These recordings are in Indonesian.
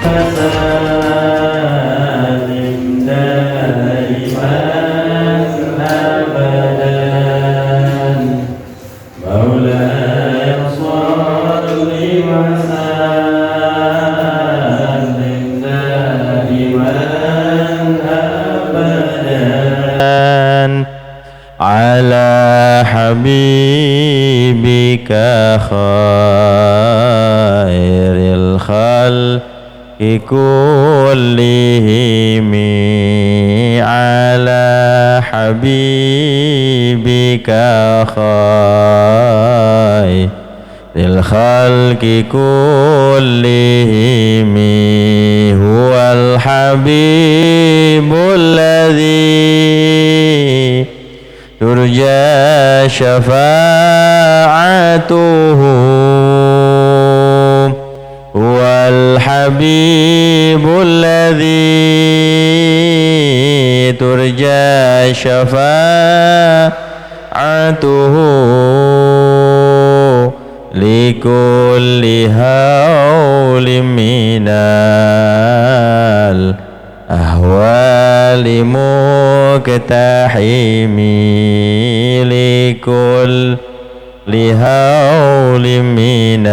وسلم دائما أبدا مولاي صل وسلم دائما أبدا على حبيبك خير الخلق كلهم على حبيبك خير الخلق كلهم هو الحبيب الذي ترجى شفاعته هو الحبيب الذي ترجى شفاعته لكل هول من الأهوال مقتحم لكل هول من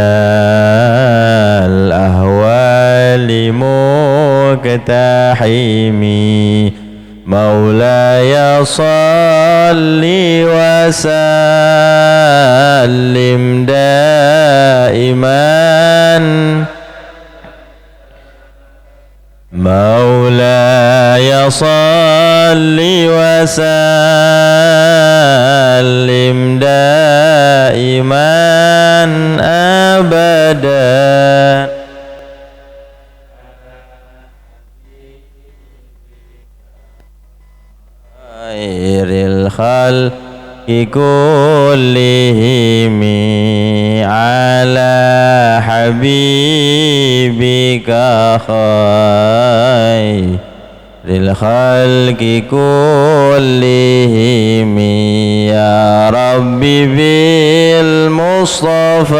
الأهوال مقتحم مولاي صل وسلم دائما مولاي صل وسلم دائما أبدا خير الخلق كلهم على حبيبك خير الخلق كلهم يا ربي بالمصطفى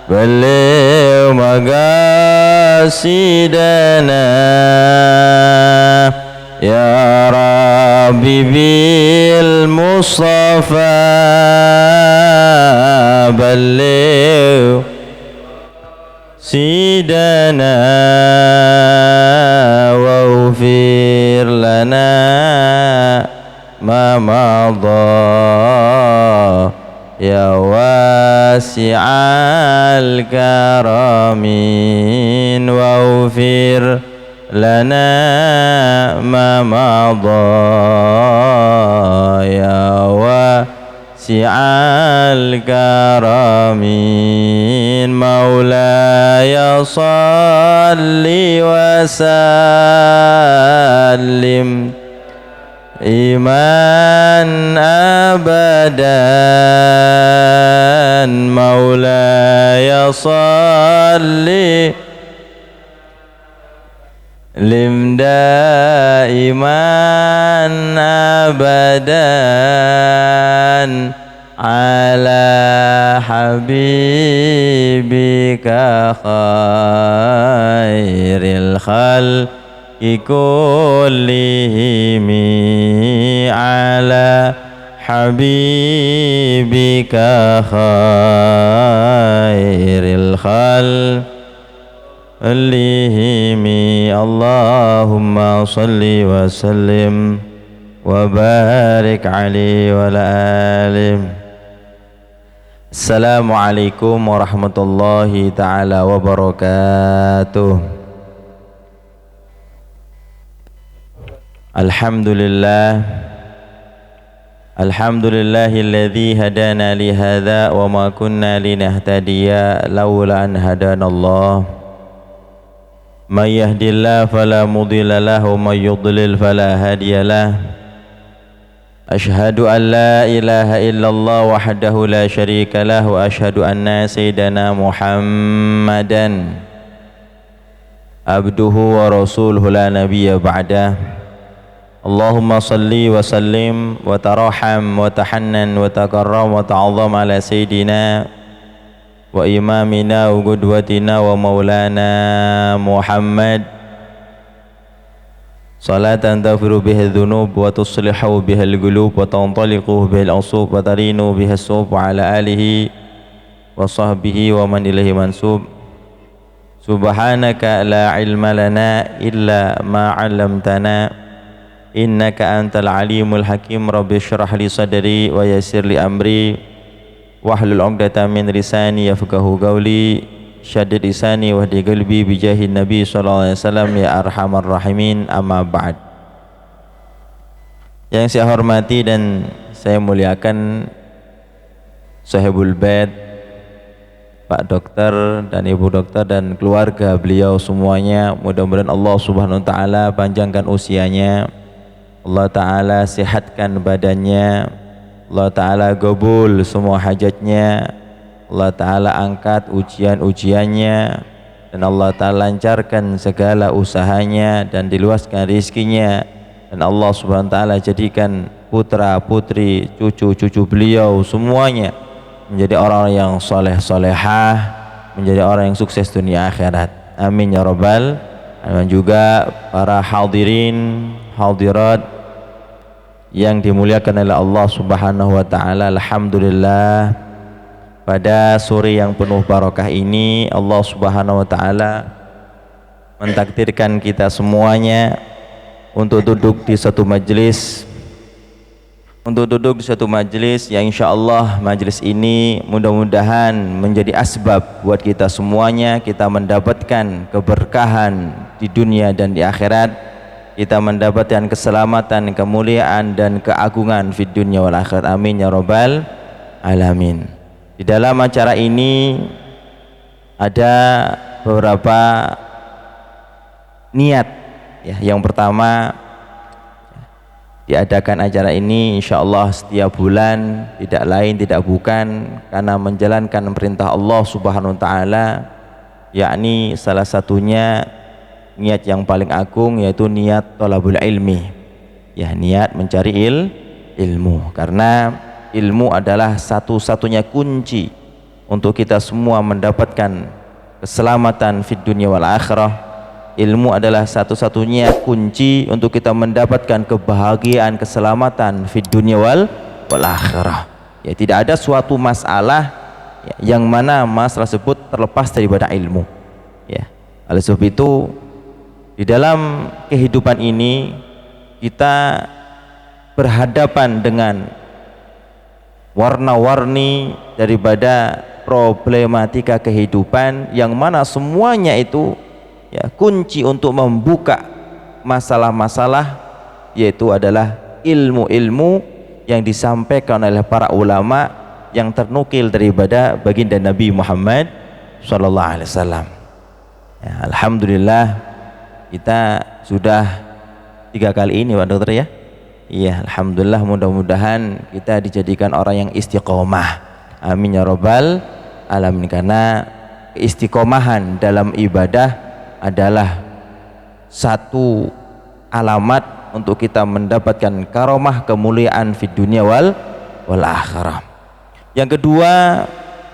بلغ مقاصدنا يا ربي بالمصطفى بلغ سيدنا واغفر لنا ما مضى يا واسع الكرم واغفر لنا ما مضى يا واسع الكرم مولاي صل وسلم إيمان أبدا مولاي صل لم دائما أبدا على حبيبك خير الخلق كلهم على حبيبك خير الخلق كلهم اللهم صل وسلم وبارك عليه وعلى آله. Assalamualaikum warahmatullahi ta'ala wabarakatuh. Alhamdulillahilladzi hadana li hadza wa ma kunna linahtadiya laula an hadanallah. May yahdihillahu fala mudilla lahu wa may yudlil fala hadiyalah. Ashhadu an la ilaha illallah wahdahu la syarika lah wa ashhadu anna sayyidana Muhammadan abduhu wa rasuluhu la nabiyya ba'dah. Allahumma salli wa sallim wa taraham wa tahannan wa takarram wa ta'azzam ala sayyidina وإمامنا وقدوتنا ومولانا محمد صلاة تغفر بها الذنوب وتصلح بها القلوب وتنطلق بها العصوب وترين بها الصوب وعلى آله وصحبه ومن إليه منسوب. سبحانك لا علم لنا إلا ما علمتنا إنك أنت العليم الحكيم. رب اشرح لي صدري ويسر لي أمري واحلل عقدة من لساني يفقهوا قولي syadid lisani wahdi qalbi bijahi Nabi sallallahu alaihi wasallam ya arhamar rahimin. Amma ba'd. Yang saya hormati dan saya muliakan Sahibul Bait, Pak Dokter dan Ibu Dokter dan keluarga beliau semuanya, mudah-mudahan Allah Subhanahu wa taala panjangkan usianya, Allah taala sehatkan badannya, Allah taala gabul semua hajatnya, Allah Ta'ala angkat ujian-ujiannya, dan Allah Ta'ala lancarkan segala usahanya dan diluaskan rizkinya, dan Allah Subhanahu Wa Ta'ala jadikan putra putri cucu-cucu beliau semuanya menjadi orang yang soleh-solehah, menjadi orang yang sukses dunia akhirat. Amin ya rabbal alamin. Juga para hadirin hadirat yang dimuliakan oleh Allah Subhanahu Wa Ta'ala, alhamdulillah pada sore yang penuh barakah ini Allah Subhanahu wa taala mentakdirkan kita semuanya untuk duduk di satu majelis, yang insyaallah majelis ini mudah-mudahan menjadi asbab buat kita semuanya, kita mendapatkan keberkahan di dunia dan di akhirat, kita mendapatkan keselamatan, kemuliaan dan keagungan di dunia wal akhirat. Amin ya rabbal alamin. Di dalam acara ini ada beberapa niat ya. Yang pertama, diadakan acara ini insyaallah setiap bulan, tidak lain tidak bukan karena menjalankan perintah Allah Subhanahu wa taala, yakni salah satunya niat yang paling agung yaitu niat thalabul ilmi. Ya, niat mencari ilmu, karena ilmu adalah satu-satunya kunci untuk kita semua mendapatkan keselamatan fid dunia wal akhirah. Ilmu adalah satu-satunya kunci untuk kita mendapatkan kebahagiaan, keselamatan fid dunia wal akhirah. Ya, tidak ada suatu masalah ya, yang mana masalah tersebut terlepas daripada ilmu. Ya, oleh sebab itu di dalam kehidupan ini kita berhadapan dengan warna-warni daripada problematika kehidupan yang mana semuanya itu ya kunci untuk membuka masalah-masalah, yaitu adalah ilmu-ilmu yang disampaikan oleh para ulama yang ternukil daripada baginda Nabi Muhammad sallallahu alaihi wasallam. Ya, alhamdulillah kita sudah 3 kali ini Pak Dokter ya. Iya, alhamdulillah, mudah-mudahan kita dijadikan orang yang istiqomah. Amin ya rabbal alamin. Karena istiqomahan dalam ibadah adalah satu alamat untuk kita mendapatkan karomah kemuliaan fid dunia wal akhirah. Yang kedua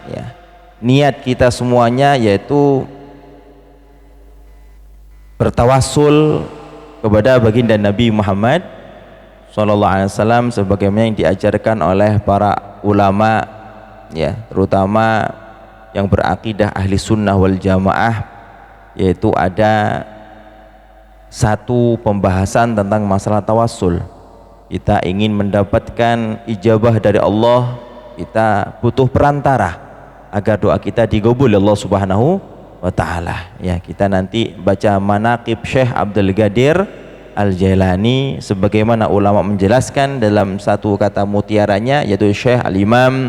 ya, niat kita semuanya yaitu bertawassul kepada baginda Nabi Muhammad sallallahu alaihi wasallam sebagaimana yang diajarkan oleh para ulama ya, terutama yang berakidah ahli sunnah wal jamaah, yaitu ada satu pembahasan tentang masalah tawassul. Kita ingin mendapatkan ijabah dari Allah, kita butuh perantara agar doa kita digabul Allah Subhanahu wa taala. Ya, kita nanti baca manaqib Syekh Abdul Qadir Al-Jailani sebagaimana ulama menjelaskan dalam satu kata mutiaranya, yaitu Syekh Al-Imam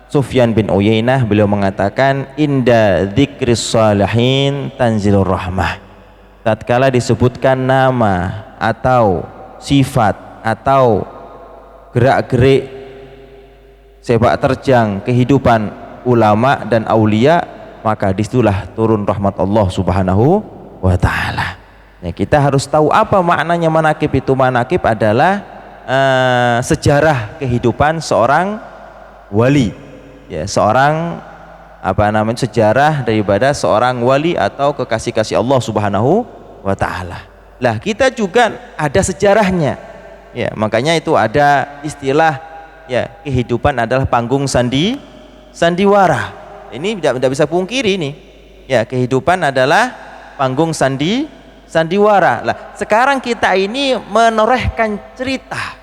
Sufyan bin Uyainah, beliau mengatakan inda dzikris salihin tanzilur rahmah. Tatkala disebutkan nama atau sifat atau gerak-gerik sepak terjang kehidupan ulama dan aulia, maka disitulah turun rahmat Allah Subhanahu wa taala. Ya, kita harus tahu apa maknanya manakib itu. Manakib adalah sejarah kehidupan seorang wali, ya, seorang sejarah daripada seorang wali atau kekasih-kasih Allah Subhanahu wa taala. Lah kita juga ada sejarahnya. Ya, makanya itu ada istilah ya, kehidupan adalah panggung sandiwara. Ini tidak bisa pungkiri ini. Ya, kehidupan adalah panggung sandiwara. Lah, sekarang kita ini menorehkan cerita.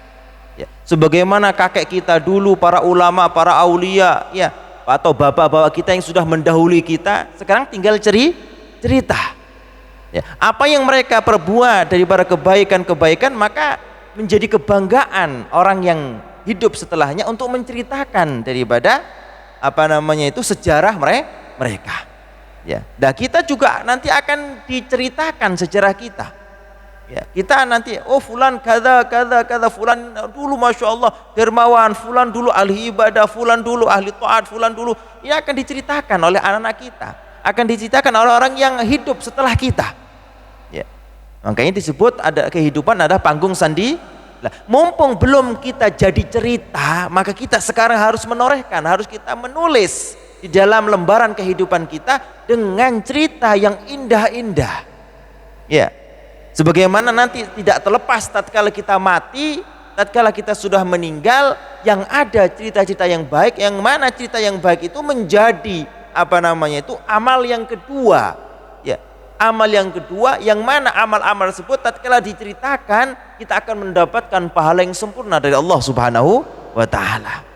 Ya, sebagaimana kakek kita dulu, para ulama, para aulia, ya, atau bapak-bapak kita yang sudah mendahului kita, sekarang tinggal cerita. Ya, apa yang mereka perbuat daripada kebaikan-kebaikan, maka menjadi kebanggaan orang yang hidup setelahnya untuk menceritakan daripada sejarah mereka. Ya, nah kita juga nanti akan diceritakan sejarah kita. Ya, kita nanti fulan kada, fulan dulu masya Allah dermawan, fulan dulu ahli ibadah, fulan dulu ahli taat, fulan dulu. Ini akan diceritakan oleh anak-anak kita, akan diceritakan oleh orang yang hidup setelah kita. Ya, makanya disebut ada kehidupan, ada panggung sandi. Lah, mumpung belum kita jadi cerita, maka kita sekarang harus menorehkan, harus kita menulis di dalam lembaran kehidupan kita dengan cerita yang indah-indah. Ya, sebagaimana nanti tidak terlepas tatkala kita mati, tatkala kita sudah meninggal, yang ada cerita-cerita yang baik, yang mana cerita yang baik itu menjadi amal yang kedua. Ya, amal yang kedua, yang mana amal-amal tersebut tatkala diceritakan, kita akan mendapatkan pahala yang sempurna dari Allah Subhanahu wa taala.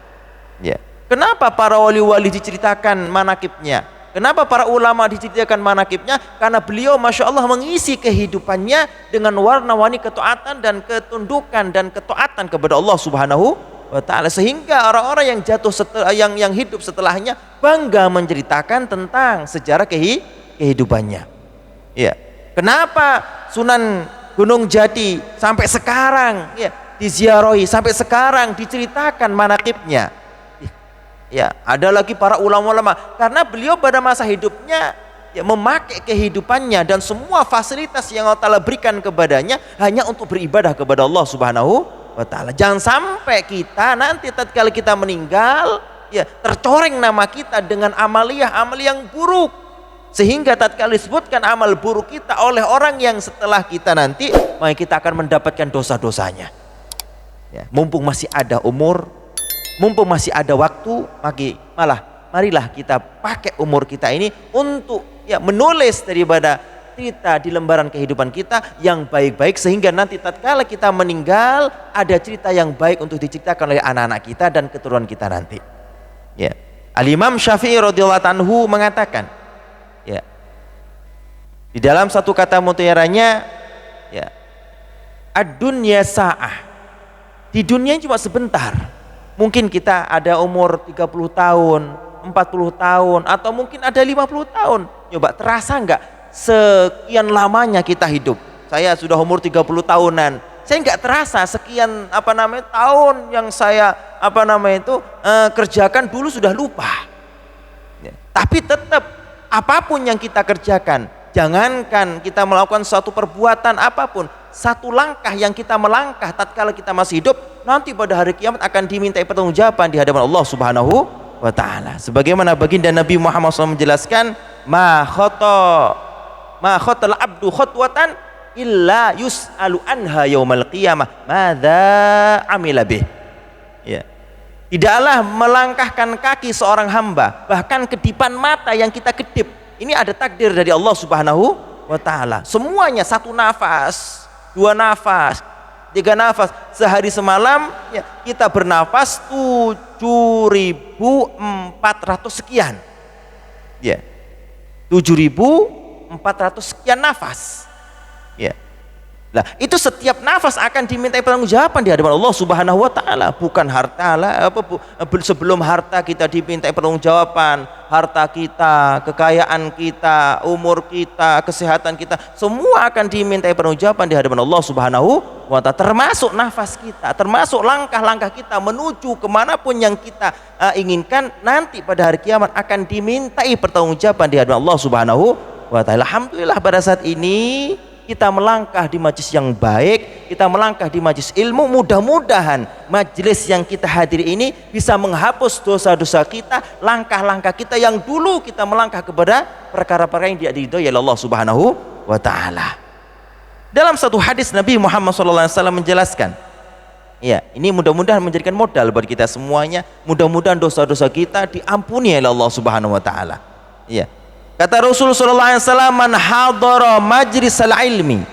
Ya. Kenapa para wali-wali diceritakan manakibnya? Kenapa para ulama diceritakan manakibnya? Karena beliau masya Allah mengisi kehidupannya dengan warna-warni ketaatan dan ketundukan dan ketaatan kepada Allah Subhanahu wa taala, sehingga orang-orang yang yang hidup setelahnya bangga menceritakan tentang sejarah kehidupannya. Ya. Kenapa Sunan Gunung Jati sampai sekarang ya diziarahi, sampai sekarang diceritakan manakibnya? Ya, ada lagi para ulama-ulama, karena beliau pada masa hidupnya ya memakai kehidupannya dan semua fasilitas yang Allah Ta'ala berikan kepadanya hanya untuk beribadah kepada Allah Subhanahu wa taala. Jangan sampai kita nanti tatkala kita meninggal ya tercoreng nama kita dengan amal yang buruk, sehingga tatkala disebutkan amal buruk kita oleh orang yang setelah kita nanti, maka kita akan mendapatkan dosa-dosanya. Ya, mumpung masih ada umur, mumpung masih ada waktu, marilah kita pakai umur kita ini untuk ya menulis daripada cerita di lembaran kehidupan kita yang baik-baik, sehingga nanti tatkala kita meninggal ada cerita yang baik untuk diceritakan oleh anak-anak kita dan keturunan kita nanti. Ya. Al-Imam Syafi'i radhiyallahu anhu mengatakan, ya, di dalam satu kata mutiaranya, ya, ad-dunya sa'ah, di dunia cuma sebentar. Mungkin kita ada umur 30 tahun, 40 tahun, atau mungkin ada 50 tahun. Coba terasa enggak sekian lamanya kita hidup? Saya sudah umur 30 tahunan. Saya enggak terasa sekian tahun yang saya kerjakan dulu sudah lupa. Ya. Tapi tetap apapun yang kita kerjakan, jangankan kita melakukan suatu perbuatan apapun, satu langkah yang kita melangkah tatkala kita masih hidup, nanti pada hari kiamat akan dimintai pertanggungjawaban di hadapan Allah Subhanahu wa taala. Sebagaimana baginda Nabi Muhammad SAW menjelaskan, ma khotal abdu khotwatan illa yus'alu anha yaumal qiyamah madza amila bih. Ya. Tidaklah melangkahkan kaki seorang hamba, bahkan kedipan mata yang kita kedip, ini ada takdir dari Allah Subhanahu wa taala. Semuanya satu nafas, 2 nafas, 3 nafas, sehari semalam ya, kita bernafas 7.400 sekian. Ya. 7.400 sekian nafas. Ya. Nah, itu setiap nafas akan dimintai pertanggungjawaban di hadapan Allah Subhanahu wa taala, bukan harta lah sebelum harta kita dimintai pertanggungjawaban, harta kita, kekayaan kita, umur kita, kesehatan kita, semua akan dimintai pertanggungjawaban di hadapan Allah Subhanahu wa taala, termasuk nafas kita, termasuk langkah-langkah kita menuju kemanapun yang kita inginkan, nanti pada hari kiamat akan dimintai pertanggungjawaban di hadapan Allah Subhanahu wa taala. Alhamdulillah pada saat ini kita melangkah di majelis yang baik, kita melangkah di majelis ilmu. Mudah-mudahan majelis yang kita hadiri ini bisa menghapus dosa-dosa kita, langkah-langkah kita yang dulu kita melangkah kepada perkara-perkara yang diridhoi oleh Allah Subhanahu wa taala. Dalam satu hadis Nabi Muhammad SAW menjelaskan, ya, ini mudah-mudahan menjadikan modal bagi kita semuanya. Mudah-mudahan dosa-dosa kita diampuni oleh Allah Subhanahu wa taala. Ya. Kata Rasulullah SAW, man hadara majlisal ilmi,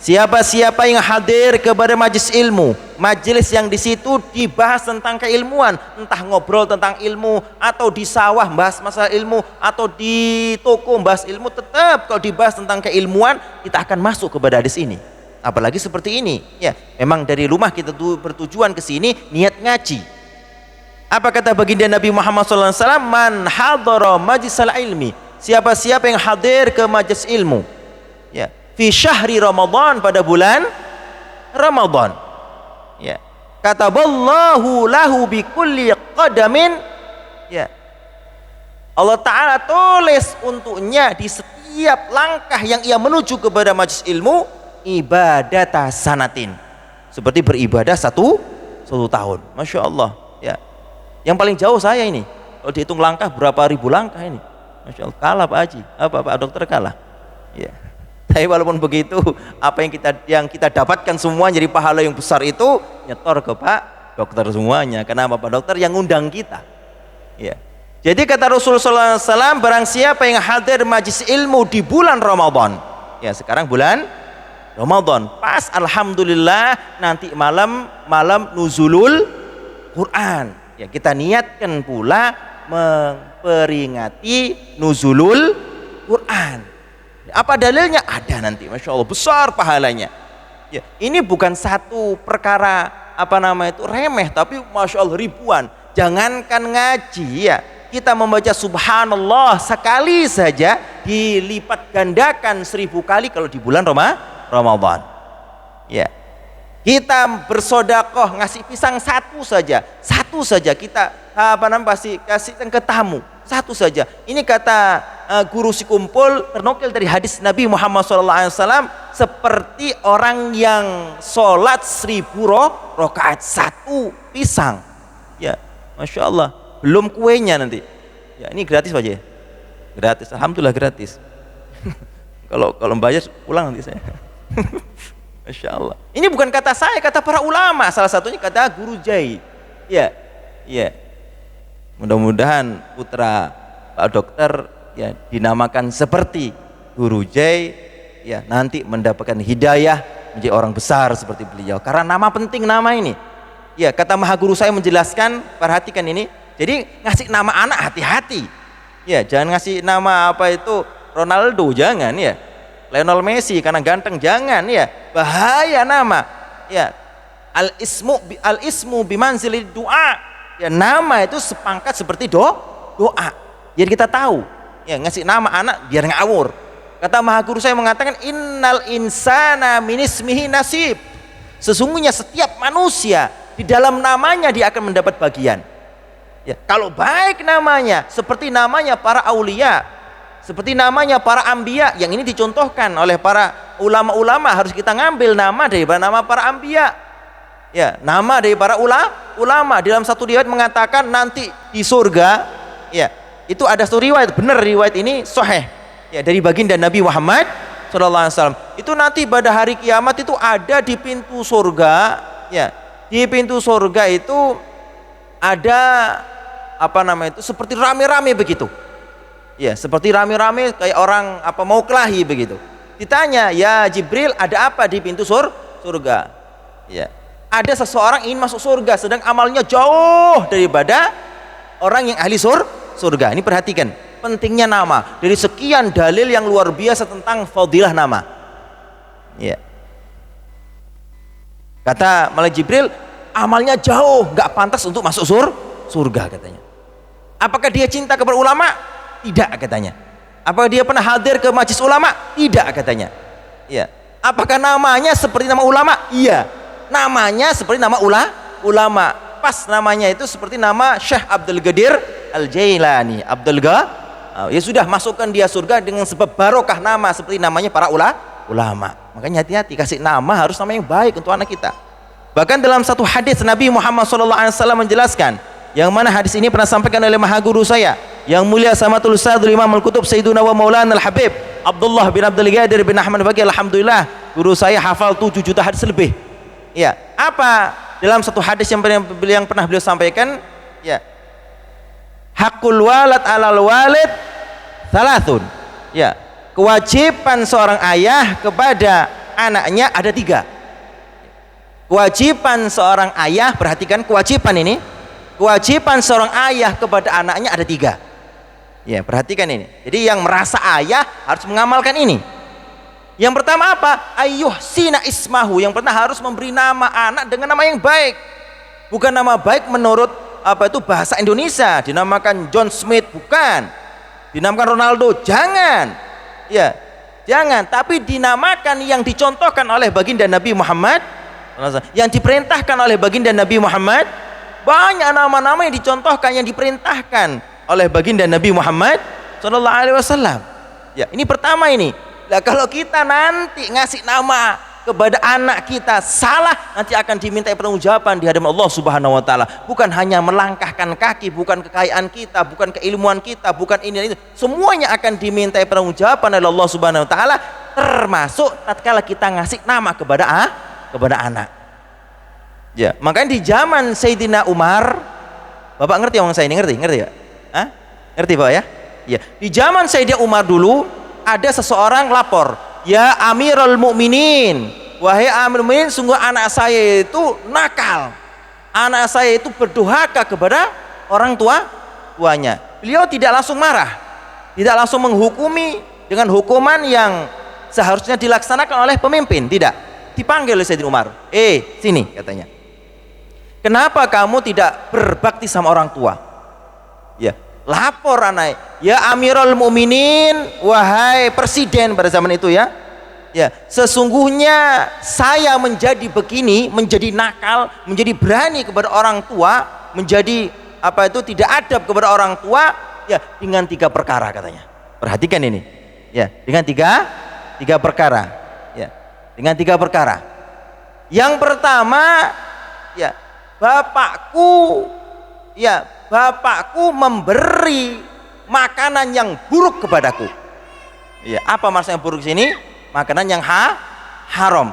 siapa-siapa yang hadir kepada majelis ilmu, majelis yang di situ dibahas tentang keilmuan, entah ngobrol tentang ilmu, atau di sawah bahas masalah ilmu, atau di toko bahas ilmu, tetap kalau dibahas tentang keilmuan, kita akan masuk kepada hadis ini. Apalagi seperti ini, ya, memang dari rumah kita bertujuan ke sini niat ngaji. Apa kata baginda Nabi Muhammad SAW? Man hadara majlisal ilmi, siapa-siapa yang hadir ke majelis ilmu, ya, fi syahri Ramadan, pada bulan Ramadan, ya, kataballahu lahu bi kulli qadamin, ya, Allah Ta'ala tulis untuknya di setiap langkah yang ia menuju kepada majelis ilmu, ibadata sanatin, seperti beribadah satu tahun. Masya Allah, ya. Yang paling jauh saya ini, kalau dihitung langkah berapa ribu langkah ini, Masya Allah, kalah Pak Haji, Pak Dokter kalah, ya. Tapi walaupun begitu, apa yang kita dapatkan semua jadi pahala yang besar itu nyetor ke Pak Dokter semuanya. Kenapa? Pak Dokter yang ngundang kita, ya. Jadi kata Rasulullah SAW, barang siapa yang hadir majelis ilmu di bulan Ramadan, ya, sekarang bulan Ramadan, pas alhamdulillah nanti malam nuzulul Quran, ya, kita niatkan pula memperingati nuzulul Quran. Apa dalilnya? Ada nanti, Masya Allah, besar pahalanya, ya. Ini bukan satu perkara remeh, tapi Masya Allah ribuan. Jangankan ngaji, ya, kita membaca subhanallah sekali saja dilipat gandakan 1000 kali kalau di bulan Ramadan, ya. Kita bersodakoh ngasih pisang satu saja kita pasti kasih ke tamu, satu saja. Ini kata guru Sikumpul, ternukil dari hadis Nabi Muhammad SAW, seperti orang yang sholat 1000 rakaat, satu pisang, ya, Masya Allah, belum kuenya nanti, ya. Ini gratis Pak Jaya, gratis, alhamdulillah gratis. kalau bayar pulang nanti saya. Masya Allah. Ini bukan kata saya, kata para ulama, salah satunya kata Guru Jai, ya, ya. Mudah-mudahan putra Pak Dokter, ya, dinamakan seperti Guru Jai, ya, nanti mendapatkan hidayah menjadi orang besar seperti beliau, karena nama penting nama ini, ya. Kata Maha Guru saya menjelaskan, perhatikan ini, jadi ngasih nama anak hati-hati, ya, jangan ngasih nama Ronaldo, jangan, ya, Lionel Messi karena ganteng, jangan, ya, bahaya nama, ya. Al ismu bimanzili doa, ya, nama itu sepangkat seperti doa. Jadi kita tahu, ya, ngasih nama anak biar ngawur. Kata Maha Guru saya mengatakan, innal insana min ismihi nasib, sesungguhnya setiap manusia di dalam namanya dia akan mendapat bagian, ya. Kalau baik namanya seperti namanya para aulia, seperti namanya para anbiya, yang ini dicontohkan oleh para ulama-ulama, harus kita ngambil nama dari nama para anbiya, ya, nama dari para ulama. Dalam satu riwayat mengatakan nanti di surga, ya, itu ada satu riwayat, benar riwayat ini sahih, ya, dari baginda Nabi Muhammad SAW. Itu nanti pada hari kiamat itu ada di pintu surga, ya, di pintu surga itu ada seperti rame-rame begitu, ya, seperti rame-rame kayak orang mau kelahi begitu. Ditanya, ya Jibril, ada apa di pintu surga? Ya, ada seseorang ingin masuk surga sedang amalnya jauh daripada orang yang ahli surga. Ini perhatikan pentingnya nama, dari sekian dalil yang luar biasa tentang fadilah nama, ya. Kata malaikat Jibril, amalnya jauh, nggak pantas untuk masuk surga katanya. Apakah dia cinta kepada ulama? Tidak katanya. Apakah dia pernah hadir ke majelis ulama? Tidak katanya, ya. Apakah namanya seperti nama ulama? Iya, namanya seperti nama ulama. Pas namanya itu seperti nama Syekh Abdul Qadir Al-Jailani. Ya sudah, masukkan dia surga dengan sebab barokah nama seperti namanya para Ulama. Makanya hati-hati, kasih nama harus nama yang baik untuk anak kita. Bahkan dalam satu hadis Nabi Muhammad SAW menjelaskan, yang mana hadis ini pernah sampaikan oleh maha guru saya yang mulia Samatul Ustadzul Imam Al-Kutub Sayyiduna wa Maulana Al-Habib Abdullah bin Abdul Ghadir bin Ahmad Baqi. Alhamdulillah guru saya hafal 7 juta hadis lebih. Ya, apa dalam satu hadis yang pernah beliau sampaikan, ya, hakul walad alal walid salatun. Ya, kewajiban seorang ayah kepada anaknya ada 3. Kewajiban seorang ayah, perhatikan kewajiban ini, kewajiban seorang ayah kepada anaknya ada 3. Ya, perhatikan ini. Jadi yang merasa ayah harus mengamalkan ini. Yang pertama apa? Ayyuhsina ismahu, yang pertama harus memberi nama anak dengan nama yang baik. Bukan nama baik menurut apa itu bahasa Indonesia, dinamakan John Smith, bukan. Dinamakan Ronaldo, jangan. Ya, jangan, tapi dinamakan yang dicontohkan oleh baginda Nabi Muhammad, yang diperintahkan oleh baginda Nabi Muhammad. Banyak nama-nama yang dicontohkan, yang diperintahkan oleh baginda Nabi Muhammad sallallahu alaihi wasallam. Ya, ini pertama ini. Nah, kalau kita nanti ngasih nama kepada anak kita salah, nanti akan dimintai pertanggungjawaban di hadapan Allah Subhanahu wa taala. Bukan hanya melangkahkan kaki, bukan kekayaan kita, bukan keilmuan kita, bukan ini dan itu. Semuanya akan dimintai pertanggungjawaban oleh Allah Subhanahu wa taala, termasuk tatkala kita ngasih nama kepada anak. Ya, makanya di zaman Sayyidina Umar, Bapak ngerti omong saya ini, ngerti ya? Hah? Ngerti Pak ya? Ya, di zaman Sayyidina Umar dulu ada seseorang lapor, "Ya Amirul Mukminin, wahai Amirul Mukminin, sungguh anak saya itu nakal. Anak saya itu berdurhaka kepada orang tuanya." Beliau tidak langsung marah, tidak langsung menghukumi dengan hukuman yang seharusnya dilaksanakan oleh pemimpin, tidak. Dipanggil oleh Sayyidina Umar, sini katanya, kenapa kamu tidak berbakti sama orang tua? Ya, lapor anak, "Ya Amirul Mukminin, wahai presiden pada zaman itu ya, ya, sesungguhnya saya menjadi begini, menjadi nakal, menjadi berani kepada orang tua, menjadi apa itu tidak adab kepada orang tua, ya, dengan 3 perkara," katanya. Perhatikan ini, ya, dengan tiga perkara. Dengan 3 perkara. Yang pertama, ya, bapakku memberi makanan yang buruk kepadaku. Ya, apa maksudnya buruk sini? Makanan yang haram.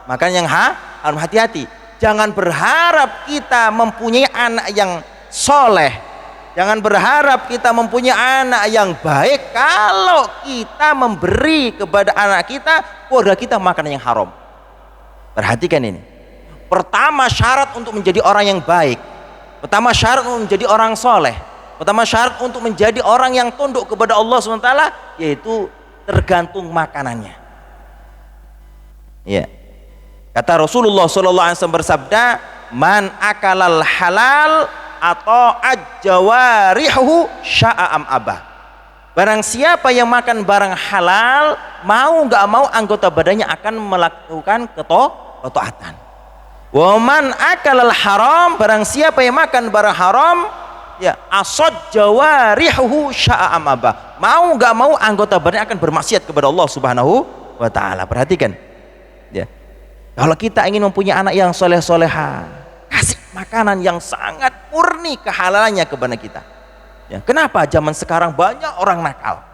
Makanan yang haram. Hati-hati. Jangan berharap kita mempunyai anak yang soleh. Jangan berharap kita mempunyai anak yang baik kalau kita memberi kepada anak kita, keluarga kita, makanan yang haram. Perhatikan ini. Pertama syarat untuk menjadi orang yang baik, pertama syarat untuk menjadi orang soleh, pertama syarat untuk menjadi orang yang tunduk kepada Allah SWT, yaitu tergantung makanannya. Ya. Kata Rasulullah SAW bersabda, "Man akalal halal atau ajawarihu sya'am abah." Barang siapa yang makan barang halal, mau nggak mau anggota badannya akan melakukan ketaatan. Wa man akalal haram, barang siapa yang makan barang haram, ya, asad jawarihu sya'am abah, mau nggak mau anggota badannya akan bermaksiat kepada Allah Subhanahu wa taala. Perhatikan. Ya. Kalau kita ingin mempunyai anak yang soleh-soleha, kasih makanan yang sangat murni kehalalannya kepada kita. Ya, kenapa zaman sekarang banyak orang nakal?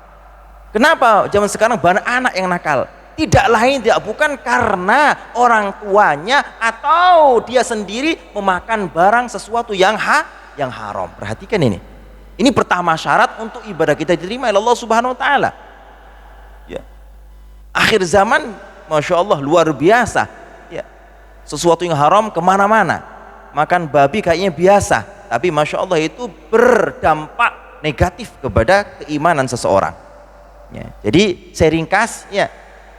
Kenapa zaman sekarang banyak anak yang nakal? Tidak lain tidak bukan karena orang tuanya atau dia sendiri memakan barang sesuatu yang haram. Perhatikan ini. Ini pertama syarat untuk ibadah kita diterima oleh Allah Subhanahu wa taala. Ya. Akhir zaman, Masya Allah, luar biasa. Ya. Sesuatu yang haram kemana-mana. Makan babi kayaknya biasa, tapi Masya Allah itu berdampak negatif kepada keimanan seseorang. Ya. Jadi saya ringkas, ya,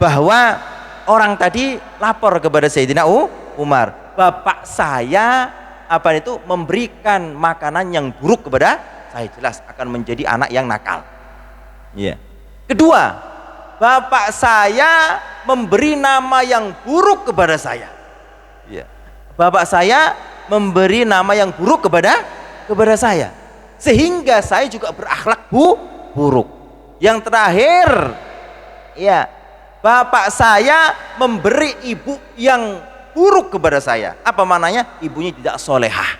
bahwa orang tadi lapor kepada Sayyidina Umar, "Bapak saya memberikan makanan yang buruk kepada saya, jelas akan menjadi anak yang nakal." Ya. Kedua, bapak saya memberi nama yang buruk kepada saya. Ya. Bapak saya memberi nama yang buruk kepada saya, sehingga saya juga berakhlak buruk. Yang terakhir, ya, bapak saya memberi ibu yang buruk kepada saya. Apa maknanya? Ibunya tidak solehah,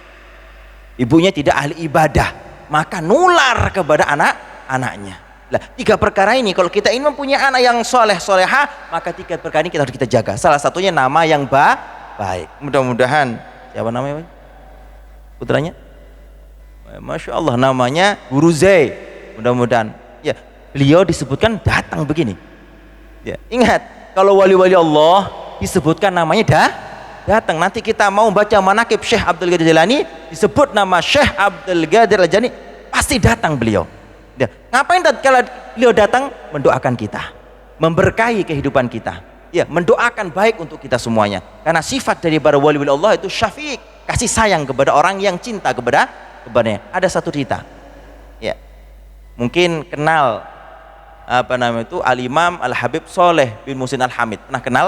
ibunya tidak ahli ibadah, maka nular kepada anak-anaknya. Lah, 3 perkara ini kalau kita ingin mempunyai anak yang soleh solehah, maka 3 perkara ini kita harus kita jaga. Salah satunya nama yang baik. Mudah-mudahan, siapa namanya putranya? Masya Allah, namanya Guru Zai. Mudah-mudahan ya beliau disebutkan datang begini ya. Ingat, kalau wali-wali Allah disebutkan namanya datang. Nanti kita mau baca manaqib Syekh Abdul Qadir Jailani, disebut nama Syekh Abdul Qadir Jailani, pasti datang beliau ya. Ngapain kalau beliau datang? Mendoakan kita, memberkahi kehidupan kita ya, mendoakan baik untuk kita semuanya. Karena sifat dari para wali-wali Allah itu syafiq, kasih sayang kepada orang yang cinta kepadanya. Ada satu cerita ya, mungkin kenal Al-Imam Al-Habib Soleh bin Muhsin Al-Hamid. Pernah kenal?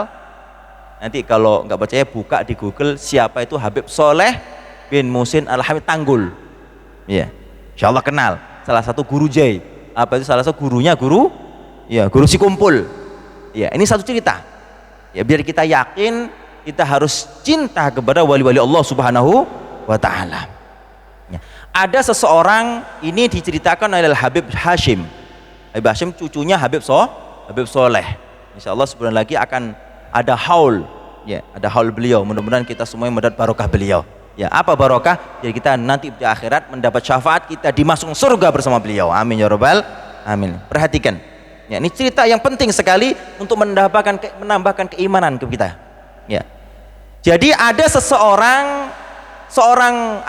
Nanti kalau nggak percaya buka di Google siapa itu Habib Soleh bin Muhsin Al-Hamid Tanggul ya, insya Allah kenal. Salah satu guru Jai, salah satu gurunya guru Sikumpul ya. Ini satu cerita ya, biar kita yakin kita harus cinta kepada wali-wali Allah Subhanahu wa ta'ala. Ada seseorang, ini diceritakan oleh Habib Hashim. Habib Hashim cucunya Habib Soleh. Insya Allah sebulan lagi akan ada haul ya, ada haul beliau. Mudah-mudahan kita semuanya mendapat barokah beliau ya. Apa barokah? Jadi kita nanti di akhirat mendapat syafaat, kita dimasukkan surga bersama beliau. Amin ya rabbal amin. Perhatikan ya, ini cerita yang penting sekali untuk menambahkan keimanan ke kita ya. Jadi ada seorang orang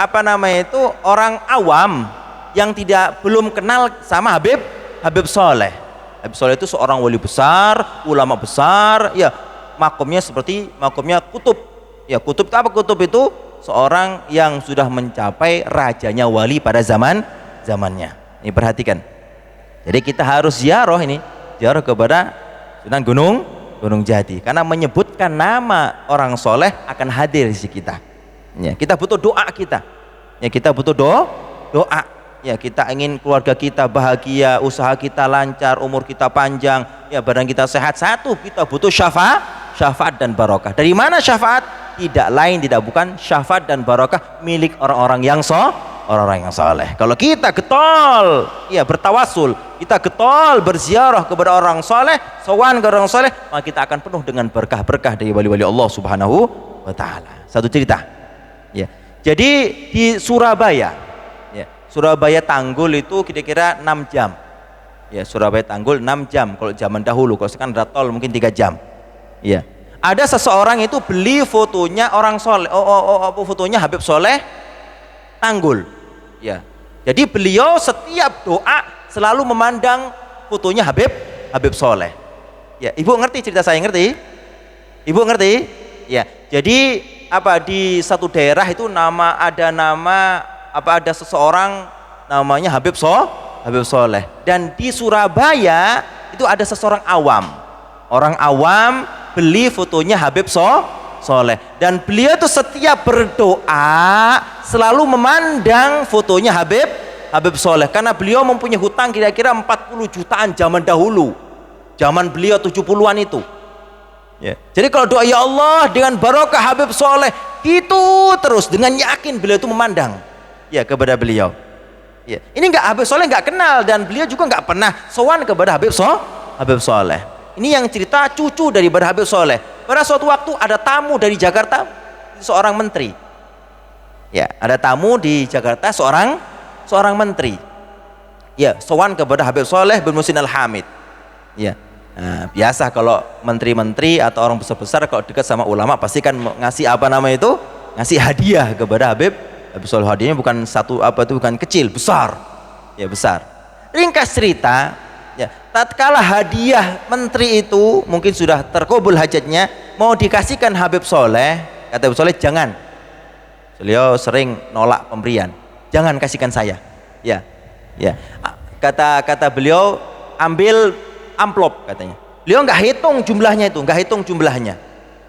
awam yang belum kenal sama Habib Soleh. Habib Soleh itu seorang wali besar, ulama besar ya, makomnya seperti makomnya kutub ya. Kutub itu apa? Kutub itu seorang yang sudah mencapai rajanya wali pada zamannya. Ini perhatikan, jadi kita harus ziarah kepada Sunan Gunung Jati, karena menyebutkan nama orang soleh akan hadir di sisi kita ya. Kita butuh doa kita butuh doa ya. Kita ingin keluarga kita bahagia, usaha kita lancar, umur kita panjang ya, badan kita sehat. Satu, kita butuh syafaat dan barokah. Dari mana syafaat? Tidak lain tidak bukan syafaat dan barokah milik orang-orang yang saleh. Kalau kita getol ya bertawasul, kita getol berziarah kepada orang saleh, sowan ke orang saleh, maka kita akan penuh dengan berkah-berkah dari wali-wali Allah Subhanahu wa ta'ala. Satu cerita ya. Jadi di Surabaya ya, Surabaya Tanggul itu kira-kira 6 jam ya. Surabaya Tanggul 6 jam kalau zaman dahulu. Kalau sekarang ada tol mungkin 3 jam ya. Ada seseorang itu beli fotonya orang soleh, fotonya Habib Soleh Tanggul ya. Jadi beliau setiap doa selalu memandang fotonya Habib Soleh ya. Ibu ngerti cerita saya? Ibu ngerti ya. Jadi di satu daerah itu ada seseorang namanya Habib Soleh, dan di Surabaya itu ada seseorang orang awam beli fotonya Habib Soleh, dan beliau tuh setiap berdoa selalu memandang fotonya Habib Soleh, karena beliau mempunyai hutang kira-kira 40 jutaan zaman dahulu, zaman beliau 70-an itu ya. Jadi kalau doa ya Allah dengan barokah Habib Soleh itu terus dengan yakin beliau itu memandang ya kepada beliau ya. Ini Habib Soleh nggak kenal, dan beliau juga nggak pernah sowan kepada Habib Soleh. Ini yang cerita cucu dari Habib Soleh. Pada suatu waktu ada tamu dari Jakarta, seorang menteri ya, ada tamu di Jakarta seorang menteri ya, sowan kepada Habib Soleh bin Muhsin Al-Hamid ya. Nah, biasa kalau menteri-menteri atau orang besar-besar kalau dekat sama ulama pasti kan ngasih ngasih hadiah kepada Habib Soleh. Hadiahnya bukan bukan kecil, besar ya, besar. Ringkas cerita ya, tatkala hadiah menteri itu mungkin sudah terkabul hajatnya, mau dikasihkan Habib Soleh, kata Habib Soleh, jangan, beliau sering nolak pemberian, jangan kasihkan saya ya. Kata beliau, ambil amplop katanya. Beliau nggak hitung jumlahnya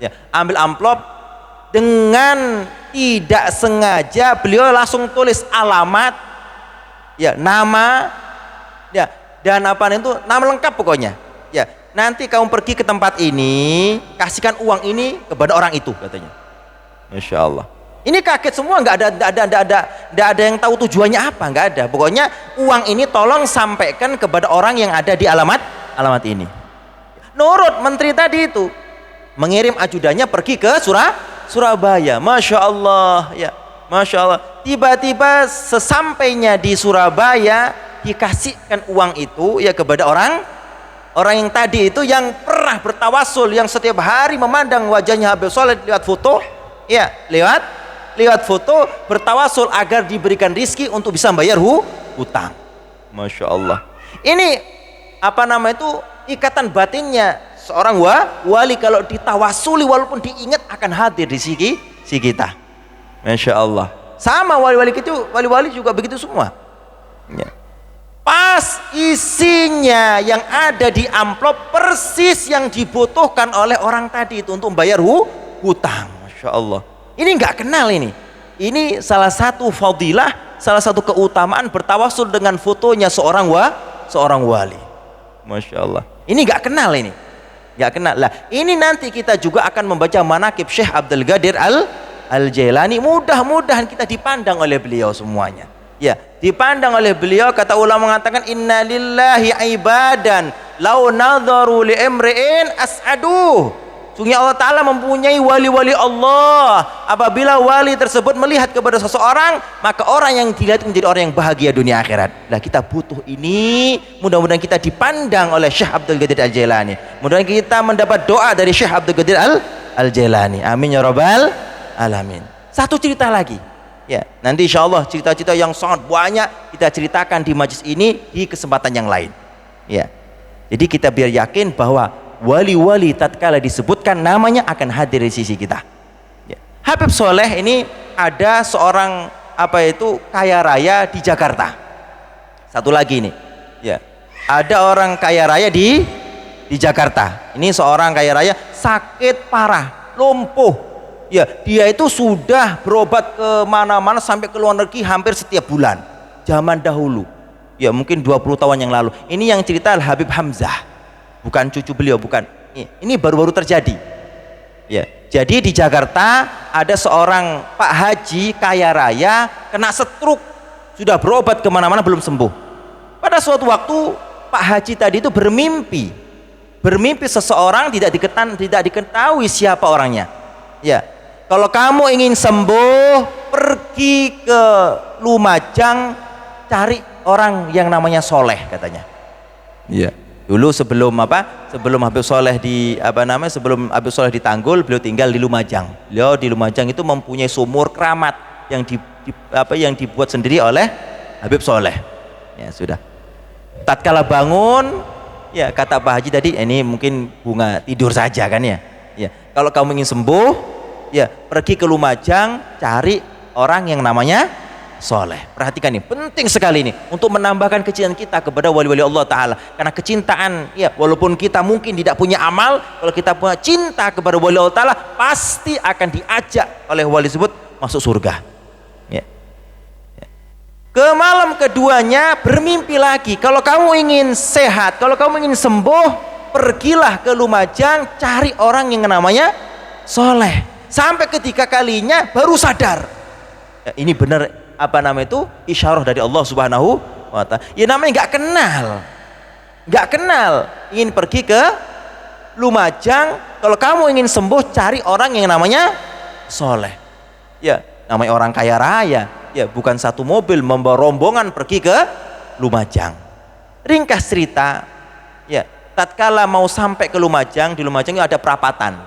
ya. Ambil amplop, dengan tidak sengaja beliau langsung tulis alamat ya, nama ya, dan nama lengkap pokoknya ya. nanti kamu pergi ke tempat ini, kasihkan uang ini kepada orang itu, katanya. Masya Allah. Ini kaget semua, nggak ada yang tahu tujuannya apa, nggak ada. Pokoknya uang ini tolong sampaikan kepada orang yang ada di alamat ini. Nurut menteri tadi itu, mengirim ajudannya pergi ke Surabaya. Masya Allah, ya, Masya Allah. Tiba-tiba sesampainya di Surabaya dikasihkan uang itu ya kepada orang yang tadi itu, yang pernah bertawasul, yang setiap hari memandang wajahnya Habib Soleh lewat foto, ya, lewat foto bertawasul agar diberikan rizki untuk bisa membayar hutang. Masya Allah. Ini apa nama itu, ikatan batinnya seorang wali, kalau ditawasuli walaupun diingat akan hadir di sisi kita. Masya Allah. Sama wali-wali juga begitu semua, ya. Pas isinya yang ada di amplop persis yang dibutuhkan oleh orang tadi itu untuk membayar hutang. Masya Allah. Ini nggak kenal ini. Ini salah satu fadilah, salah satu keutamaan bertawasul dengan fotonya seorang wali. Masya Allah. Ini nggak kenal ini, nggak kenal. Lah, ini nanti kita juga akan membaca manaqib Syekh Abdul Qadir Al-Jailani. Mudah-mudahan kita dipandang oleh beliau semuanya. Ya, dipandang oleh beliau. Kata ulama mengatakan, inna lillahi ibadan lau nadharu li imri'in as'aduh. Sungguh Allah Ta'ala mempunyai wali-wali Allah. Apabila wali tersebut melihat kepada seseorang, maka orang yang dilihat menjadi orang yang bahagia dunia akhirat. Nah, kita butuh ini. Mudah-mudahan kita dipandang oleh Syekh Abdul Qadir Al-Jailani. Mudah-mudahan kita mendapat doa dari Syekh Abdul Qadir Al-Jailani. Amin ya rabbal alamin. Satu cerita lagi, ya, nanti insya Allah cerita-cerita yang sangat banyak kita ceritakan di majlis ini di kesempatan yang lain, ya. Jadi kita biar yakin bahwa wali-wali tatkala disebutkan namanya akan hadir di sisi kita, ya. Habib Soleh ini ada seorang kaya raya di Jakarta. Satu lagi nih, ya, ada orang kaya raya di Jakarta. Ini seorang kaya raya sakit parah, lumpuh, ya. Dia itu sudah berobat ke mana-mana sampai ke luar negeri hampir setiap bulan. Zaman dahulu, ya, mungkin 20 tahun yang lalu. Ini yang cerita Habib Hamzah, bukan cucu beliau, bukan. Ini baru-baru terjadi, ya. Jadi di Jakarta ada seorang Pak Haji kaya raya kena stroke, sudah berobat kemana-mana belum sembuh. Pada suatu waktu Pak Haji tadi itu bermimpi seseorang tidak diketahui siapa orangnya, ya. Kalau kamu ingin sembuh, pergi ke Lumajang, cari orang yang namanya Soleh, katanya. Iya. Dulu sebelum Habib Soleh sebelum Habib Soleh di Tanggul, beliau tinggal di Lumajang. Beliau di Lumajang itu mempunyai sumur keramat yang dibuat sendiri oleh Habib Soleh. Ya sudah. Tatkala bangun, ya, kata Pak Haji tadi, ini mungkin bunga tidur saja kan, ya. Ya, kalau kamu ingin sembuh, ya, pergi ke Lumajang, cari orang yang namanya Soleh. Perhatikan ini, penting sekali ini untuk menambahkan kecintaan kita kepada wali-wali Allah Ta'ala. Karena kecintaan, ya, walaupun kita mungkin tidak punya amal, kalau kita punya cinta kepada wali Allah Ta'ala, pasti akan diajak oleh wali tersebut masuk surga, ya. Ya. Ke malam keduanya bermimpi lagi, kalau kamu ingin sehat, kalau kamu ingin sembuh, pergilah ke Lumajang, cari orang yang namanya Soleh. Sampai ketiga kalinya baru sadar, ya, ini benar isyarah dari Allah Subhanahu wa Ta'ala. Ya, namanya nggak kenal, ingin pergi ke Lumajang, kalau kamu ingin sembuh cari orang yang namanya Soleh, ya, namanya orang kaya raya, ya, bukan satu mobil membawa rombongan pergi ke Lumajang. Ringkas cerita, ya, tatkala mau sampai ke Lumajang, di Lumajang itu ada perapatan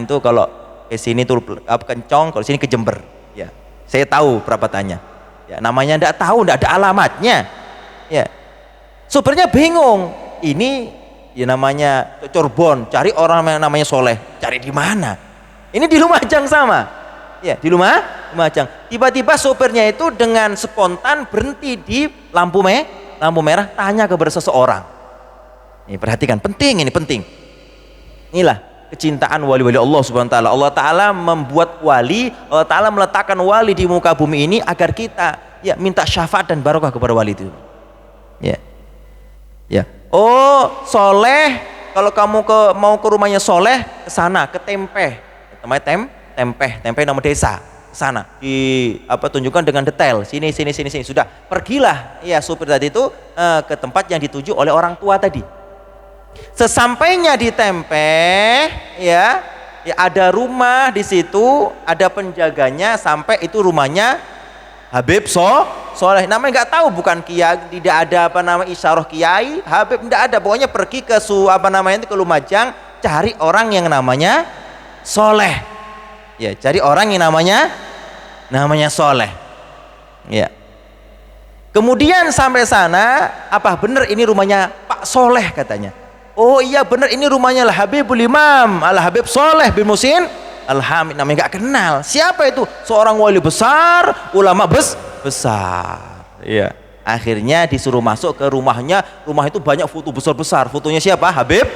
itu kalau ke sini tuh Kencong, kalau sini ke Jember, ya. Saya tahu perapatannya, ya, namanya enggak tahu, enggak ada alamatnya, ya. Supirnya bingung, ini ya namanya Corbon, cari orang yang namanya Soleh, cari di mana? Ini di Lumajang sama, ya, di Lumajang. Tiba-tiba supirnya itu dengan spontan berhenti di lampu merah, tanya kepada seseorang. Ini perhatikan, penting, ini penting. Inilah kecintaan wali-wali Allah Subhanahu wa Ta'ala. Allah Ta'ala membuat wali, Allah Ta'ala meletakkan wali di muka bumi ini agar kita, ya, minta syafaat dan barokah kepada wali itu, ya. Ya. Oh, Soleh kalau kamu mau ke rumahnya soleh, ke sana, ke Tempeh, namanya Tempeh nama desa, ke sana tunjukkan dengan detail, sini, sudah pergilah ya supir tadi itu ke tempat yang dituju oleh orang tua tadi. Sesampainya di Tempeh ya ada rumah di situ, ada penjaganya, sampai itu rumahnya Habib Soleh, namanya nggak tahu, bukan kiai, tidak ada isyarah kiai, Habib tidak ada, pokoknya pergi ke ke Lumajang, cari orang yang namanya Soleh, ya cari orang yang namanya Soleh, ya. Kemudian sampai sana, apa benar ini rumahnya Pak Soleh katanya? Oh iya benar, ini rumahnya Al Habibul Imam Al Habib Soleh bin Musin Al-Hamid, namanya nggak kenal. Siapa itu? Seorang wali besar, ulama besar. Iya. Akhirnya disuruh masuk ke rumahnya. Rumah itu banyak foto besar-besar. Fotonya siapa? Habib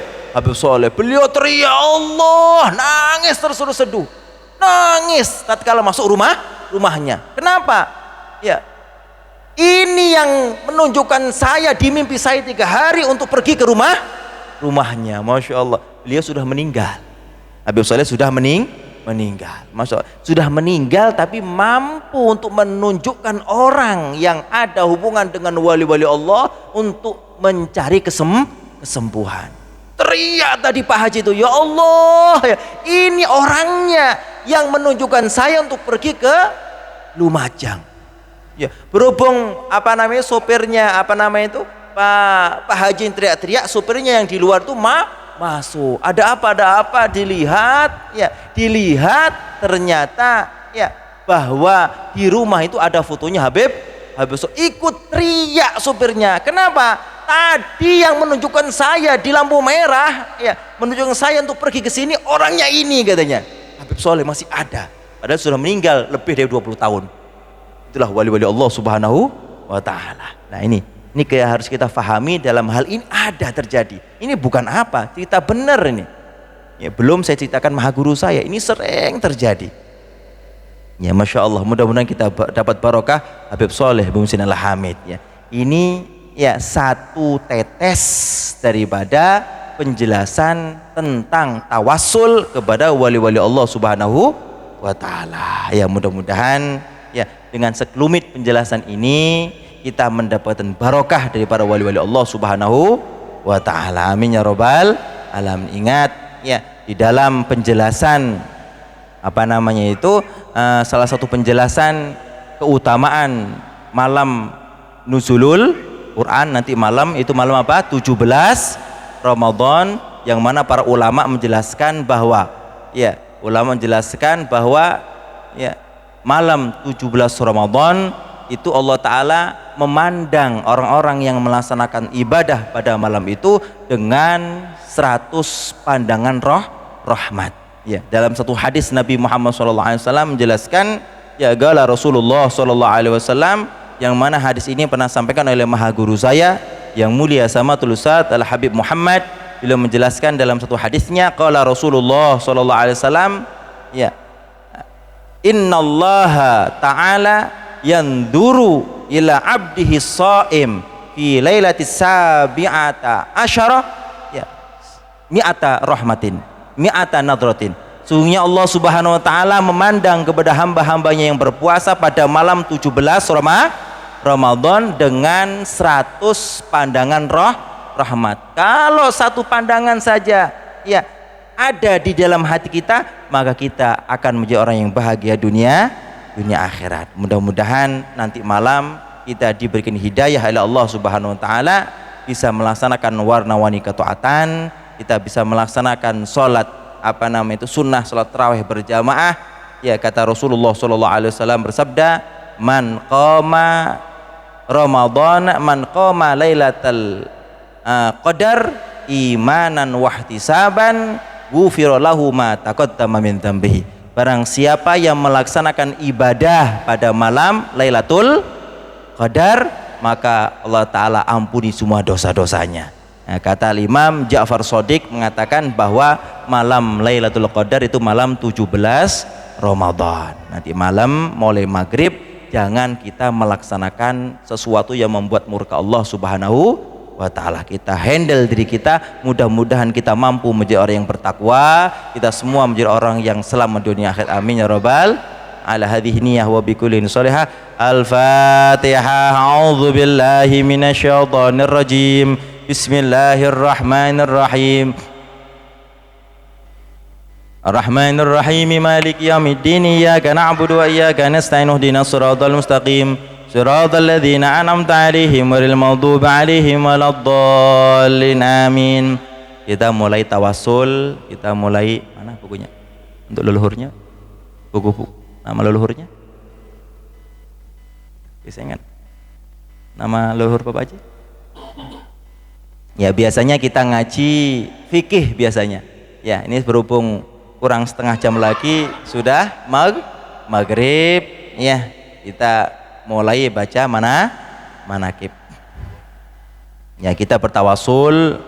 Soleh. Beliau teriak Allah, nangis terus seduh. Nangis tatkala masuk rumahnya. Kenapa? Ya. Ini yang menunjukkan saya di mimpi saya 3 hari untuk pergi ke rumahnya. Masya Allah. Beliau sudah meninggal. Habib Soleh sudah meninggal. Masya Allah, sudah meninggal tapi mampu untuk menunjukkan orang yang ada hubungan dengan wali-wali Allah untuk mencari kesembuhan. Teriak tadi Pak Haji itu, ya Allah, ini orangnya yang menunjukkan saya untuk pergi ke Lumajang. Ya, berhubung sopirnya Pak Haji teriak-teriak, sopirnya yang di luar tuh masuk. Ada apa dilihat ternyata ya bahwa di rumah itu ada fotonya Habib ikut teriak supirnya. Kenapa? Tadi yang menunjukkan saya di lampu merah ya, menunjukkan saya untuk pergi ke sini orangnya ini katanya. Habib Soleh masih ada, padahal sudah meninggal lebih dari 20 tahun. Itulah wali-wali Allah Subhanahu wa taala. Nah, ini harus kita fahami, dalam hal ini ada terjadi. Ini bukan cerita benar ini. Ya, belum saya ceritakan maha guru saya, ini sering terjadi. Ya, Masya Allah, mudah-mudahan kita dapat barokah Habib Soleh bin Musin Al-Hamid ya. Ini ya satu tetes daripada penjelasan tentang tawassul kepada wali-wali Allah Subhanahu wa taala. Ya, mudah-mudahan ya dengan sekelumit penjelasan ini kita mendapatkan barokah dari para wali-wali Allah Subhanahu wa taala. Amin ya rabbal alamin. Ingat ya, di dalam penjelasan salah satu penjelasan keutamaan malam nuzulul Quran, nanti malam 17 Ramadan, yang mana para ulama menjelaskan bahwa malam 17 Ramadan itu Allah Ta'ala memandang orang-orang yang melaksanakan ibadah pada malam itu dengan 100 pandangan rahmat. Ya, dalam satu hadis Nabi Muhammad SAW menjelaskan, ya gala Rasulullah SAW, yang mana hadis ini pernah sampaikan oleh maha guru saya yang mulia Samatul Ustadz Al Habib Muhammad. Beliau menjelaskan dalam satu hadisnya, qala Rasulullah SAW, ya, innallaha ta'ala yanduru ila abdihi shaim fi lailatis sabi'ata asyara ya mi'ata rahmatin mi'ata nadratin. Sungguhnya Allah Subhanahu wa taala memandang kepada hamba-hambanya yang berpuasa pada malam 17 Ramadan dengan 100 pandangan rahmat. Kalau satu pandangan saja ya ada di dalam hati kita, maka kita akan menjadi orang yang bahagia dunia akhirat. Mudah-mudahan nanti malam kita diberikan hidayah oleh Allah Subhanahu wa taala, bisa melaksanakan warna-warni ketaatan, kita bisa melaksanakan sholat sunnah, sholat tarawih berjamaah. Ya, kata Rasulullah SAW bersabda, man qama Ramadan, man qama lailatal qadar imanan wahtisaban ghufira lahu ma taqaddama min dhanbihi. Barang siapa yang melaksanakan ibadah pada malam Lailatul Qadar, maka Allah Ta'ala ampuni semua dosa-dosanya. Nah, kata Imam Ja'far Shadiq mengatakan bahwa malam Lailatul Qadar itu malam 17 Ramadan. Nanti malam mulai maghrib jangan kita melaksanakan sesuatu yang membuat murka Allah Subhanahu wa ta'ala. Kita handle diri kita, mudah-mudahan kita mampu menjadi orang yang bertakwa, kita semua menjadi orang yang selamat dunia akhirat. Amin ya rabbal ala hadhihi niyah wa bikullin sholihah. Al-Fatihah. A'udzu billahi minasyaitonir rajim. Bismillahirrahmanirrahim. Ar-Rahmanir-Rahim, Maliki yaumiddin, iyyaka na'budu wa iyyaka nasta'in, ihdinas siratal mustaqim, siratal ladzina an'amta 'alaihim ghairil maghdubi 'alaihim waladdallin. Amin. Kita mulai tawasul, kita mulai mana bukunya? Untuk leluhurnya. Buku nama leluhurnya? Bisa ingat? Nama leluhur Bapak Haji? Ya, biasanya kita ngaji fikih biasanya. Ya, ini berhubung kurang setengah jam lagi sudah maghrib, ya kita mulai baca manakib. Ya, kita bertawasul,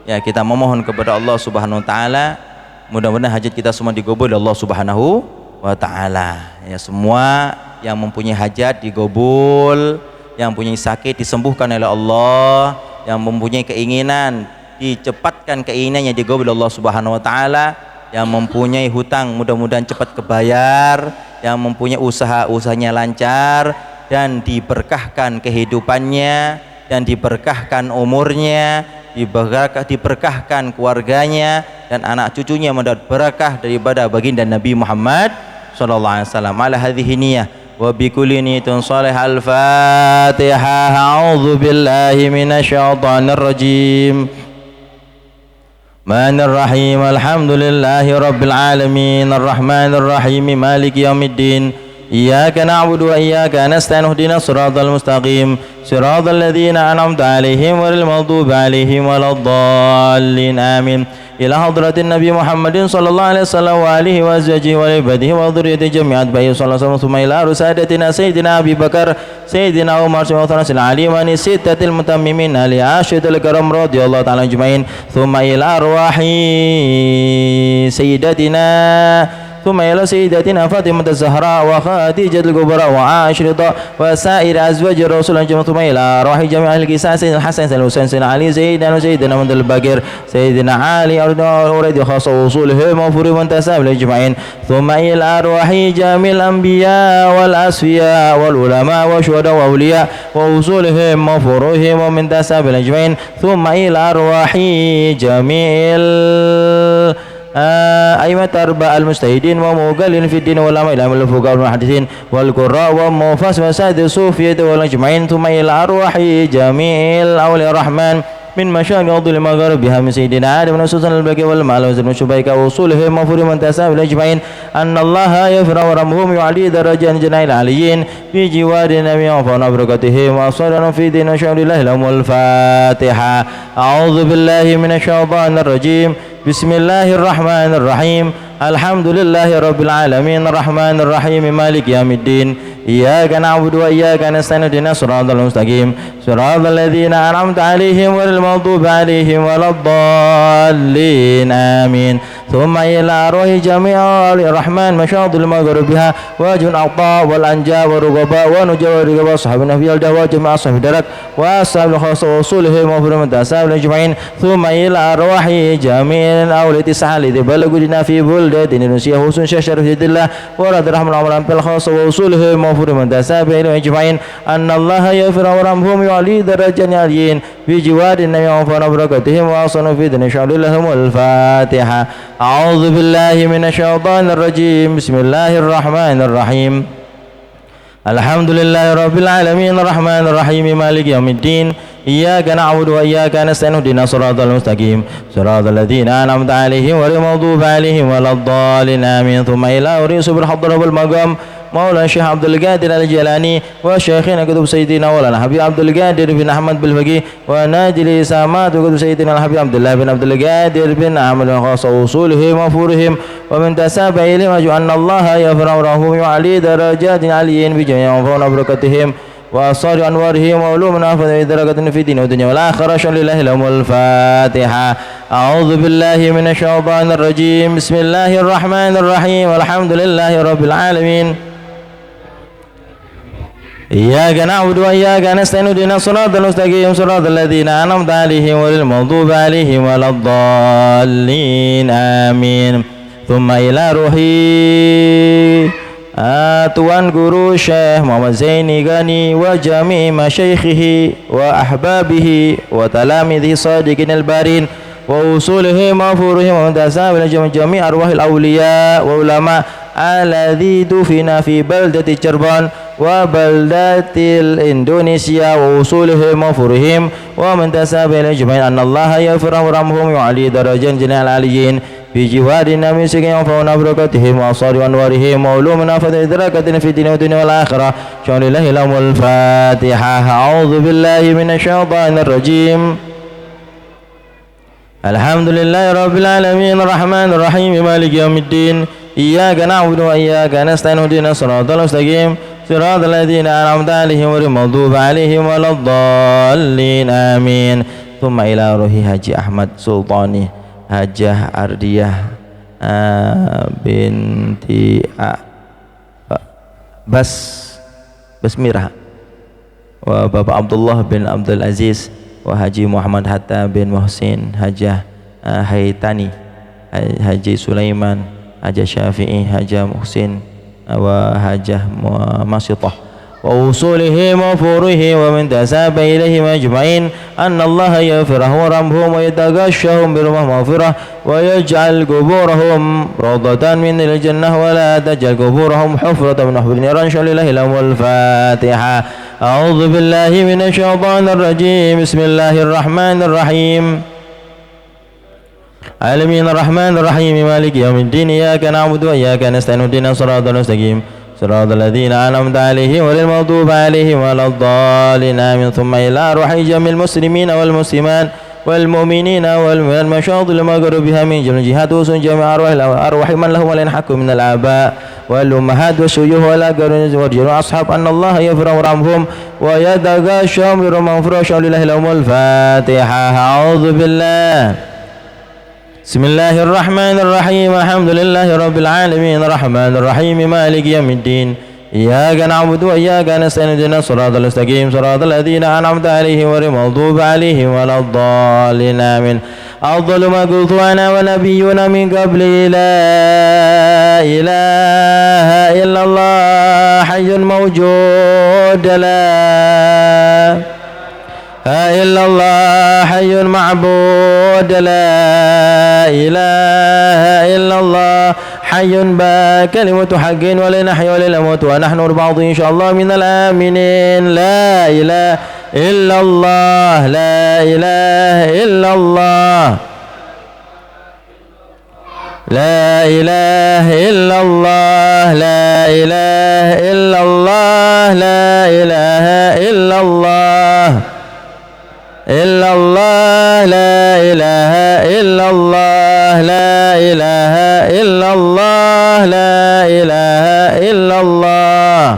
ya kita memohon kepada Allah Subhanahu wa taala, mudah-mudahan hajat kita semua digabul oleh Allah Subhanahu wa taala. Ya, semua yang mempunyai hajat digabul, yang mempunyai sakit disembuhkan oleh Allah, yang mempunyai keinginan dicepatkan keinginannya digabul oleh Allah Subhanahu wa taala, yang mempunyai hutang mudah-mudahan cepat kebayar, yang mempunyai usahanya lancar dan diberkahkan kehidupannya dan diberkahkan umurnya, diberkahkan keluarganya dan anak cucunya mendapat berkah daripada baginda Nabi Muhammad sallallahu alaihi wasallam. Ala hadhihi niyah wa bi kulli niyatin shalihah. Al-Fatihah. A'udzu billahi minasyaitonir rajim. Bismillahirrahmanirrahim. Alhamdulillahi rabbil alamin, arrahmanirrahim, maliki yaumiddin, iyyaka na'budu wa iyyaka nasta'in, ihdinas siratal mustaqim, siratal ladzina an'amta 'alaihim ghairil maghdubi 'alaihim waladdallin. Amin. Ila hadratin Nabi Muhammadin sallallahu alaihi wasallam wa alihi wa azwajihi wa ibadihi wa dhurriyyatihi jami'at bayi sallallahu alaihi wasallam, ila rusadatina sayyidina Abi Bakar, sayyidina Umar, sayyidina Ali, wa ni sittatil mutammimin ali asyatul karam radhiyallahu ta'ala ajmain, thumma ila arwahi sayyidatina ثم إلى سيدتنا فاطمة الزهراء وخديجة الكبرى وعائشة وسائر أزواج الرسول أجمعين، ثم إلى أرواح جميع أهل الكساء، سيدنا الحسن، سيدنا الحسين، سيدنا علي، سيدنا من البكر، سيدنا علي أولاد خاصة وصولهم وفورهم وانتساب أجمعين، ثم إلى أرواح جميع الأنبياء والأصفياء والعلماء والشهداء وأولياء ووصولهم وفروهم ومن تساب أجمعين، ثم إلى أرواح جميع أئمة أربعة المجتهدين ومقلين في الدين والعلماء إلى الفقهاء والمحدثين والقراء والمفسرين وسائر الصوفية والأجمعين، ثم إلى أرواح جميع أولياء الرحمن من مشايخ أرض المغرب بها من سيدنا آدم ونسوسا البكي والمعلومة من شبيك وصولهم وفورهم وانتساب الأجمعين، أن الله يغفر ورحمهم يعلي درجات جناح العليين في جوار النبي وفونا بركتهم وصلنا في دين وشعر الله لهم. الفاتحة. أعوذ بالله من الشيطان الرجيم. بسم الله الرحمن الرحيم. الحمد لله رب العالمين، الرحمن الرحيم، مالك يوم الدين، إياك نعبد وإياك نستعين، اهدنا الصراط المستقيم، صراط الذين أنعمت عليهم غير المغضوب عليهم ولا الضالين. آمين. ثم إلى أرواح جميع الرحمن مشاهد المغرب بها وجه الأعطاء والأنجاب والرغباء ونجوى والرغباء صحاب النبي الدواء جميع أصحاب الدرك وأصحاب الخاصة وصولهم وفرهم التساب الأجمعين، ثم إلى أرواح جميع الأولياء التسعة الذي بلغوا لنا في بلدة إندونيسيا حسن شرف الله ورد رحمة العمران بالخاصة ووصولهم وفرهم التساب الأجمعين، أن الله يغفر ورحمهم يعلي درجات عاليين في جوار النبي وفرنا بركتهم وأصلوا في دين شعر لهم. الفاتحة. أعوذ بالله من الشيطان الرجيم. بسم الله الرحمن الرحيم. الحمد لله رب العالمين، الرحمن الرحيم، مالك يوم الدين، إياك نعبد وإياك نستعين، اهدنا الصراط المستقيم، صراط الذين أنعمت عليهم غير المغضوب عليهم ولا الضالين. آمين. ثم إلى رئيس بالحضرة والمقام مولانا الشيخ عبد القادر الجيلاني وشيخنا كتب سيدنا مولانا حبيب عبد القادر بن أحمد بالفقيه ونادي الإسامات وكتب سيدنا الحبيب عبد الله بن عبد القادر بن أحمد خاص وصولهم وفورهم ومن تسابع إليهم، أن الله يغفر ورحمهم ويعلي درجات عليين بجميع وفونا بركتهم وأصار أنوارهم وعلومنا في درجة في الدين والدنيا والآخرة. شر لله لهم. الفاتحة. أعوذ بالله من الشيطان الرجيم. بسم الله الرحمن الرحيم. الحمد لله رب العالمين. إياك نعبد وإياك نستعين اهدنا الصراط المستقيم صراط الذين أنعمت عليهم غير المغضوب عليهم ولا الضالين آمين. ثم إلى روحي Tuan Guru Syekh Muhammad Zaini Ghani wa jami'i masyaikhihi wa ahbabihi wa talamidhi sadiqin al-barin wa usulihim wa furuhim wa muntasabil jami' arwahil awliya wa ulama alladhi dufina fi baldati Cirebon wa baldatil Indonesia wa usulihim wa furuhim wa muntasabil jami' annallaha yaghfiru warhamhum wa ali darajan jinal aliyin في جوارنا من سكين وفونا بركاتهم وأصار وأنوارهم وعلومنا فتدركتنا في الدين والدنيا والآخرة شأن الله لهم الفاتحة. أعوذ بالله من الشيطان الرجيم. الحمد لله رب العالمين الرحمن الرحيم مالك يوم الدين إياك نعبد وإياك نستعين اهدنا الصراط المستقيم صراط الذين أنعمت عليهم غير المغضوب عليهم ولا الضالين آمين. ثم إلى روح Haji Ahmad Sultani Hajah Ardiyah binti Basmirah wa Bapak Abdullah bin Abdul Aziz wa Haji Muhammad Hatta bin Muhsin Hajah Haitani Haji Sulaiman Hajah Syafi'i Hajah Muhsin wa Hajah Masitah wa usulihim wa furuhim wa min tasaba ilaihim ajma'in anna Allah yaghfirahum warhamhum wa yataghashshahum birahmah maghfirah wa yaj'al quburahum rawdatan min al-jannah wa la taj'al quburahum hufratan min hufrin niran shalillahi lahumul fatiha. A'udzu billahi minasy syaithanir rajim. Bismillahir rahmanir rahim. Alamin ar-rahmanir rahim maliki yaumiddin iyyaka na'budu wa iyyaka nasta'in ihdinas siratal mustaqim صراط الذين أنعمت عليهم غير المغضوب عليهم ولا الضالين آمين. ثم إلى روح جميع المسلمين والمسلمات والمؤمنين والمشاهد المغرب بها من جميع الجهات وسن جميع أرواح من لهم ولين حق من الآباء والأمهات والشيوخ والأقران والرجال أصحاب أن الله يغفر ويرحمهم ويتغشاهم برحمته لله لهم الفاتحة. أعوذ بالله. بسم الله الرحمن الرحيم. الحمد لله رب العالمين الرحمن الرحيم مالك يوم الدين إياك نعبد وإياك نستعين اهدنا الصراط المستقيم صراط الذين أنعمت عليهم غير المغضوب عليهم ولا الضالين آمين. أفضل ما قلت أنا ونبينا من قبلي لا إله إلا الله حي موجود لا إلا الله حي معبود لا إله إلا الله حي كلمة حق ولا نحيا ولا نموت ونحن بعض إن شاء الله من الآمنين. لا إله إلا الله لا إله إلا الله لا إله إلا الله لا إله إلا الله لا إله إلا الله إلا الله لا إله إلا الله لا إله إلا الله لا إله إلا الله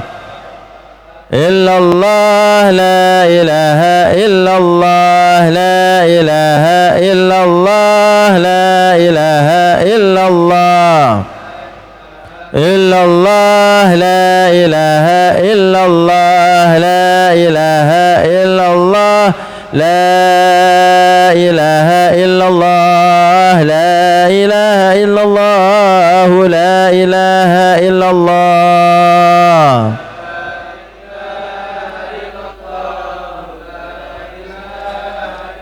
إلا الله لا إله إلا الله لا إله إلا الله لا إله إلا الله إلا الله لا إله إلا الله لا إله إلا الله لا إله إلا الله لا إله إلا الله لا إله إلا الله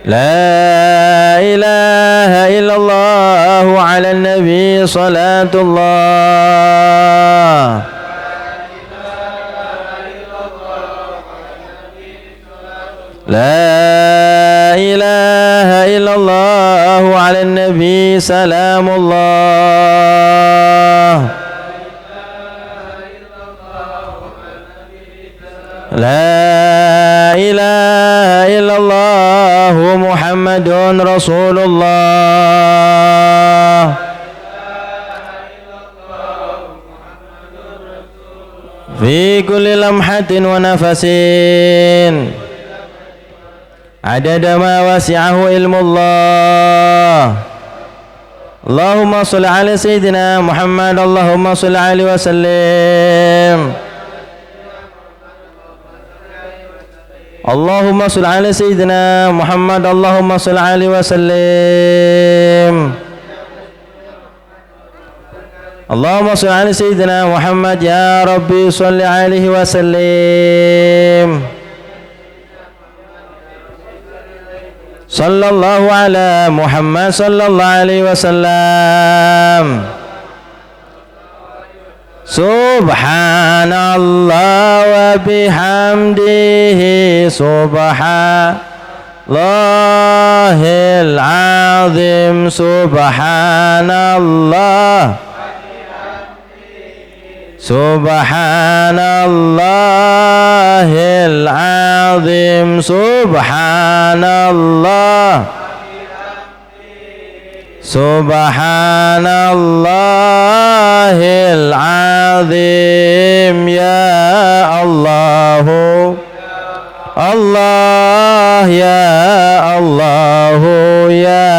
لا إله إلا الله على النبي صلاة الله لا إله إلا الله على النبي سلام الله لا إله إلا الله محمد رسول الله في كل لمحة ونفس عدد ما وسعه علم الله. اللهم صل على سيدنا محمد اللهم صل عليه وسلم. Allahumma shalli ala sayyidina Muhammad. Allahumma shalli alaihi wasallim. Allahumma shalli ala sayyidina Muhammad. Ya Rabbi shalli alaihi wasallim. Sallallahu ala Muhammad sallallahu alaihi wasallam. Subhanallah wa bihamdihi subhanallahil azim. Subhanallah subhanallahil azim. Subhanallah subhanallahil azim. Ya Allah, Allah ya Allah, ya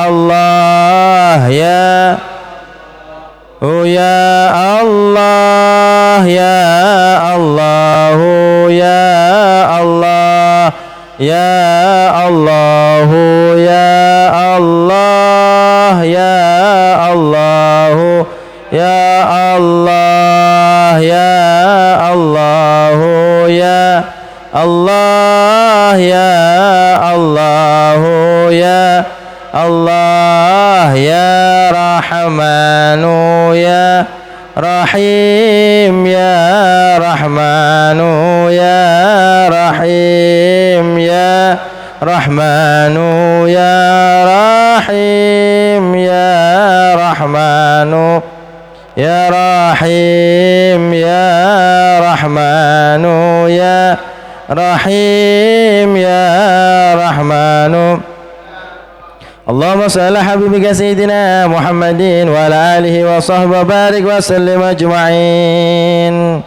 Allah ya ya Allah, ya Allah, ya Allah, ya Allah, ya Allah, ya Allah, ya Allah, ya Allah, ya Allah, ya Allah, ya Allah, ya Rahmanu ya Rahim, ya Rahmanu ya Rahim, ya Rahmanu ya Rahim, ya Rahmanu ya Rahim, ya Rahmanu ya Rahim, ya Rahmanu. Allahumma salli ala habibika sayyidina Muhammadin wa ala alihi wa sahbihi wa barik wa sallim ajma'in.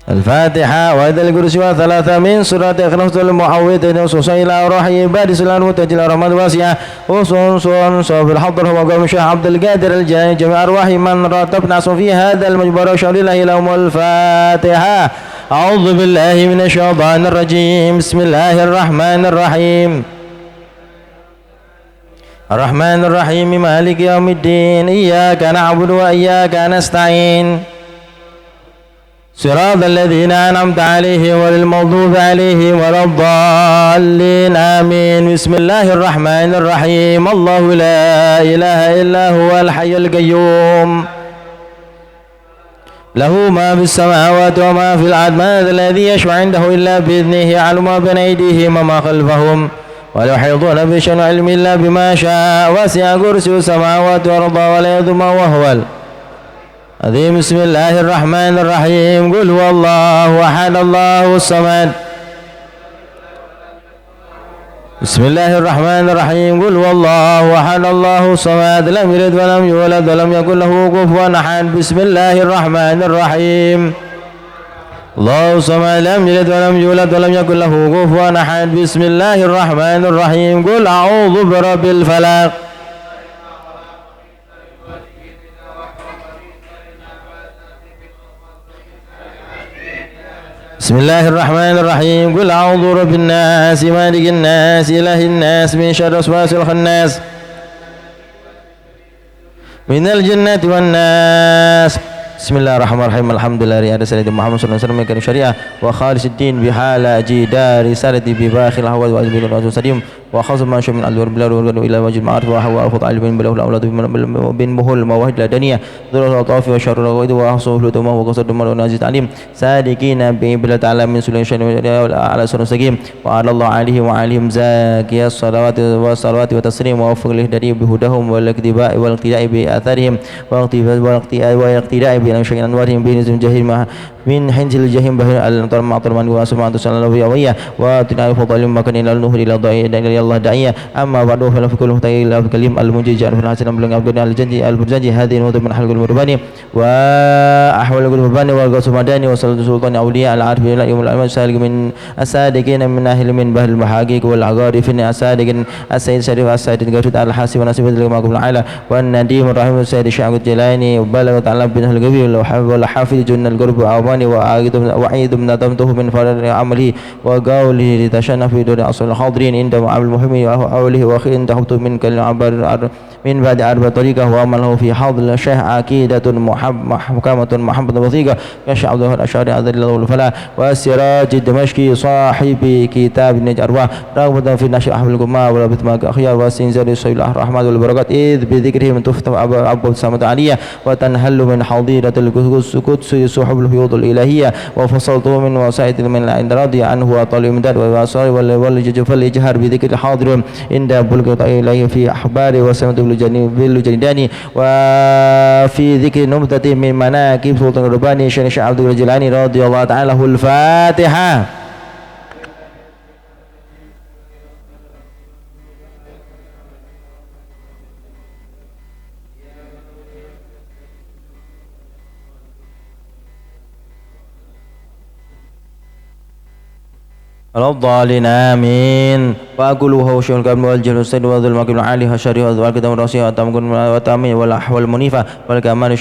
الفاتحة وإذا الكرسي وثلاثة من سورة إخلاص المعوذين وصوصا إلى روح عباد سلام وتجل رحمة واسعة وصوصا في الحضر هو قوم الشيخ عبد القادر الجاني جميع أرواح من رتبنا في هذا المجبر وشعر الله لهم. الفاتحة. أعوذ بالله من الشيطان الرجيم. بسم الله الرحمن الرحيم. الرحمن الرحيم مالك يوم الدين. إياك نعبد وإياك نستعين. صراط الذين أنعمت عليهم غير المغضوب عليهم ولا الضالين آمين. بسم الله الرحمن الرحيم. الله لا إله إلا هو الحي القيوم له ما في السماوات وما في الأرض. من ذا الذي يشفع عنده إلا بإذنه. يعلم ما بين أيديهم وما خلفهم ولا يحيطون بشيء من علمه إلا بما شاء. وسع كرسيه السماوات والأرض ولا يؤوده حفظهما عظيم. بسم الله الرحمن الرحيم. قل هو الله أحد الله الصمد. بسم الله الرحمن الرحيم. قل هو الله أحد الله الصمد لم يلد ولم يولد ولم يكن له كفوا أحد. بسم الله الرحمن الرحيم. الله الصمد لم يلد ولم يولد ولم يكن له كفوا أحد. بسم الله الرحمن الرحيم. قل أعوذ برب الفلق. بسم الله الرحمن الرحيم. قل أعوذ برب الناس مالك الناس إله الناس من شر الوسواس الخناس من الجنة والناس. بسم الله الرحمن الرحيم. الحمد لله رئاسة سيدنا محمد صلى الله عليه وسلم كان شريعة وخالص الدين بحال جدار رسالة بباخر الهوى وأزميل الرسول السليم وخاص ما شاء من الدور بلا إلى وجه المعارف وهو أفضل علم بله الأولاد بن مهل المواهب الدنيا ذو الأطاف وشر الغيد وأحصوا فلوتهما وقصر دمر ونازل تعليم سالكين بلا تعلم من سليم شان على سر سقيم وعلى الله عليه وعليهم زاكي الصلوات والصلوات وتسليم ووفق الاهتداء بهداهم والاقتداء والاقتداء بآثارهم والاقتداء بأنشاء أنوارهم بين جهيم من حنز الجحيم بهر الأنطار مع طرمان وأسماء تسلل ويوية وتنال فضل مكان إلى النهر إلى ضعي إلى الله داعيا أما بعد فلا في كل مختار الكليم المنجي جاء في الحسن بلغ عبد الجنجي البرجاني هذه نوت من حلق المرباني وأحوال المرباني والغوث المداني وصلاة سلطان أولياء العارف إلى يوم الأمام السالك من الصادقين من أهل من بهل المحاقيق والعقارف الصادق السيد شريف السيد الجارود الحاسب ونسيب المعقوب العائلة والنديم الرحيم السيد الشيخ الجيلاني وبلغ تعالى بن القبي والحافظ جن القرب عواني وعيد من ضمته من فرر عمله وقوله لتشنف في دور أصل الحاضرين عند معامل المهم وأوله وأخير عند حبط من كالعبر من بعد أربع طريقة وعمله في حوض الشيخ عقيدة محكمة محمد وثيقة يشع عبد الأشعري أذل الله الفلاح والسراج الدمشقي صاحب كتاب النجار أرواح رغبة في نشر أحوال الجماعة ولبث ما أخيار واستنزال السيل الرحمة والبركات إذ بذكره من تفتح أبواب السماء العالية وتنهل من حضيرة القدس سحب الفيوض الإلهية وفصلته من وسائط من عند راضي عنه وطالب المداد والوصال فليجهر بذكر الحاضر عند بلغة إليه في أحبار وسمة بالجنداني وفي ذكر نبذة من مناكب سلطان الرباني شيخ عبد الجيلاني رضي الله تعالى عنه. الفاتحة. الضالين آمين. وأقول وهو شيء الكرم والجهل والسيد وذو المكان العالي والشريف والكتاب والرصيد والتأمين والأحوال المنيفة والكمال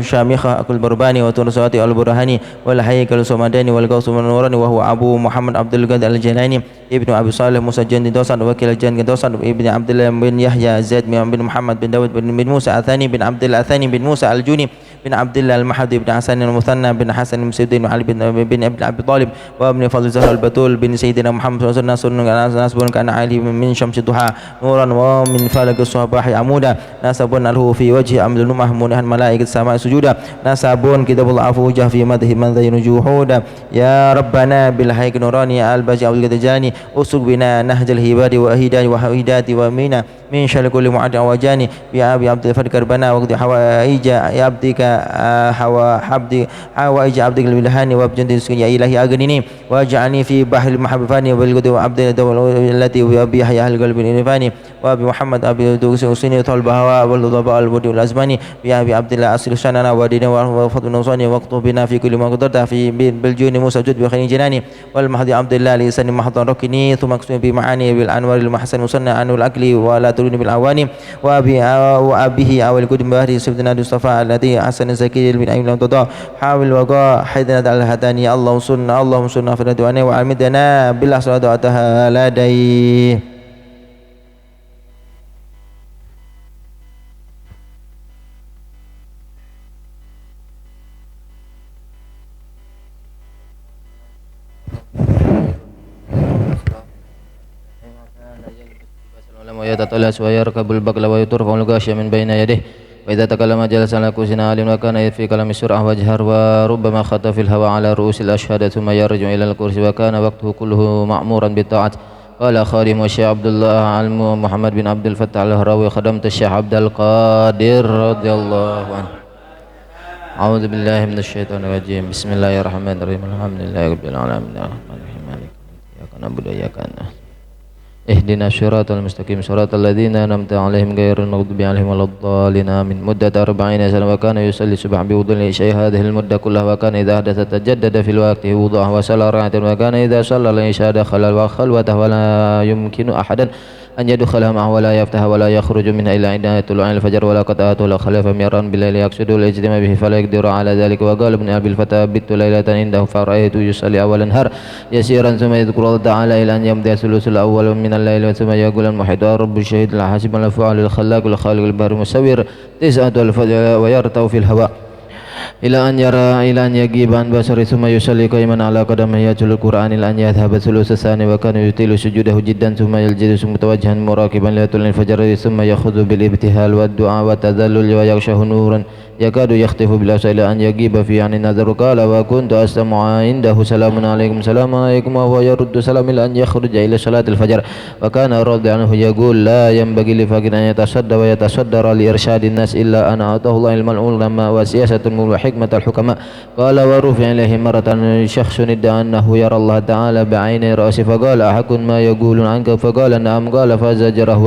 شامخة أكل برباني وترسوات البرهاني والحيك السمداني والقوس النوراني وهو أبو محمد عبد القادر الجيلاني ابن أبي صالح موسى الجندي دوسان وكيل الجندي دوسان ابن عبد الله بن يحيى زيد بن محمد بن داود بن موسى الثاني بن عبد الله الثاني بن موسى الجوني بن عبد الله المحدي بن حسن المثنى بن حسن المسيدين وعلي بن أبي طالب وابن فضل زهر البتول بن سيدنا محمد صلى الله عليه وسلم نسب كان علي من شمس الضحى نورا ومن فلك الصباح عمودا نسب له في وجه أمد النمح منها الملائكة السماء سجودا نسب كتاب الله وجه في مده من ذي نجوحودا يا ربنا بالحيك نوراني الباجي عبد الجاني أسق بنا نهج الهباد وأهداد وهداد ومنا من شر كل معد وجاني بأبي عبد الفرد كربنا وقد حوائج عبدك حوائج عبدك البلهاني وابجند يا إلهي أغنني واجعلني في بحر المحبة فاني وبالقد وعبد التي وأبي يحيى أهل قلب الإنفاني وأبي محمد أبي دوس حسيني طلب هواء والضباء البدي والأزماني بأبي عبد الله أصل سننا ودينا وفضل نصاني واكتب بنا في كل ما قدرت في بالجون موسى جد بخير جناني والمهدي عبد الله لسان محضر ركني ثم اقسم بمعاني بالأنوار المحسن مصنع عنه الأكل ولا تروني بالعواني وأبيه أول كتب بهري سيدنا المصطفى الذي حسن زكي من أين لم تضع حاول وقع حيدنا على الهداني اللهم صلنا في الدعاء وعمدنا بالله صلاة وأتها لدي. ويتطلع ويركب البقل ويترفع الغاشية من بين يديه وإذا تكلم جلس على كرسي عال وكان في كلام السرعة وجهر وربما خط في الهواء على رؤوس الأشهاد ثم يرجع إلى الكرسي وكان وقته كله مأمورا بالطاعة. قال خادم الشيخ عبد الله علم محمد بن عبد الفتاح الهراوي خدمت الشيخ عبد القادر رضي الله عنه. أعوذ بالله من الشيطان الرجيم. بسم الله الرحمن الرحيم. الحمد لله رب العالمين الرحمن الرحيم مالك إياك نعبد وإياك نستعين اهدنا الصراط المستقيم صراط الذين أنعمت عليهم غير المغضوب عليهم ولا الضالين آمين. مدة 40 سنة وكان يصلي الصبح بوضوء العشاء هذه المدة كلها وكان إذا حدث تجدد في الوقت وضوءه وصلى ركعة وكان إذا صلى العشاء دخل خلوته ولا يمكن أحدا أن يدخلها معه ولا يفتح ولا يخرج منها إلا عند طلوع الفجر ولا قطعته لا خلف ميرا بالليل يقصد الاجتماع به فلا يقدر على ذلك. وقال ابن أبي الفتى بت ليلة عنده فرأيت يصلي أول النهار يسيرا ثم يذكر الله تعالى إلى أن يمضي الثلث الأول من الليل ثم يقول المحيط رب الشهيد الحاسب الفعال الخلاق الخالق البار المسوير 9 الفجر ويرتو في الهواء إلى أن يجيب عن بصره ثم يصلي قائما على قدمه يتلو القرآن إلى أن يذهب الثلث الثاني وكان يطيل سجوده جدا ثم يلجلس متوجها مراقبا ليطلع الفجر ثم يأخذ بالابتهال والدعاء والتذلل ويغشه نورا يكاد يختف بالأبصار إلى أن يجيب فيه عن النظر. قال وكنت أستمع عنده سلام عليكم وهو يرد سلام إلى أن يخرج إلى صلاة الفجر. وكان رضي عنه يقول لا ينبغي لفقير أن يتصدى ويتصدر لإرشاد الناس إلا أن أعطاه الله علم العلماء وسياسة وحكمة الحكماء. قال ورفع إليه مرة شخص ادعى أنه يرى الله تعالى بعين رأسه فقال أحق ما يقول عنك؟ فقال نعم. قال فزجره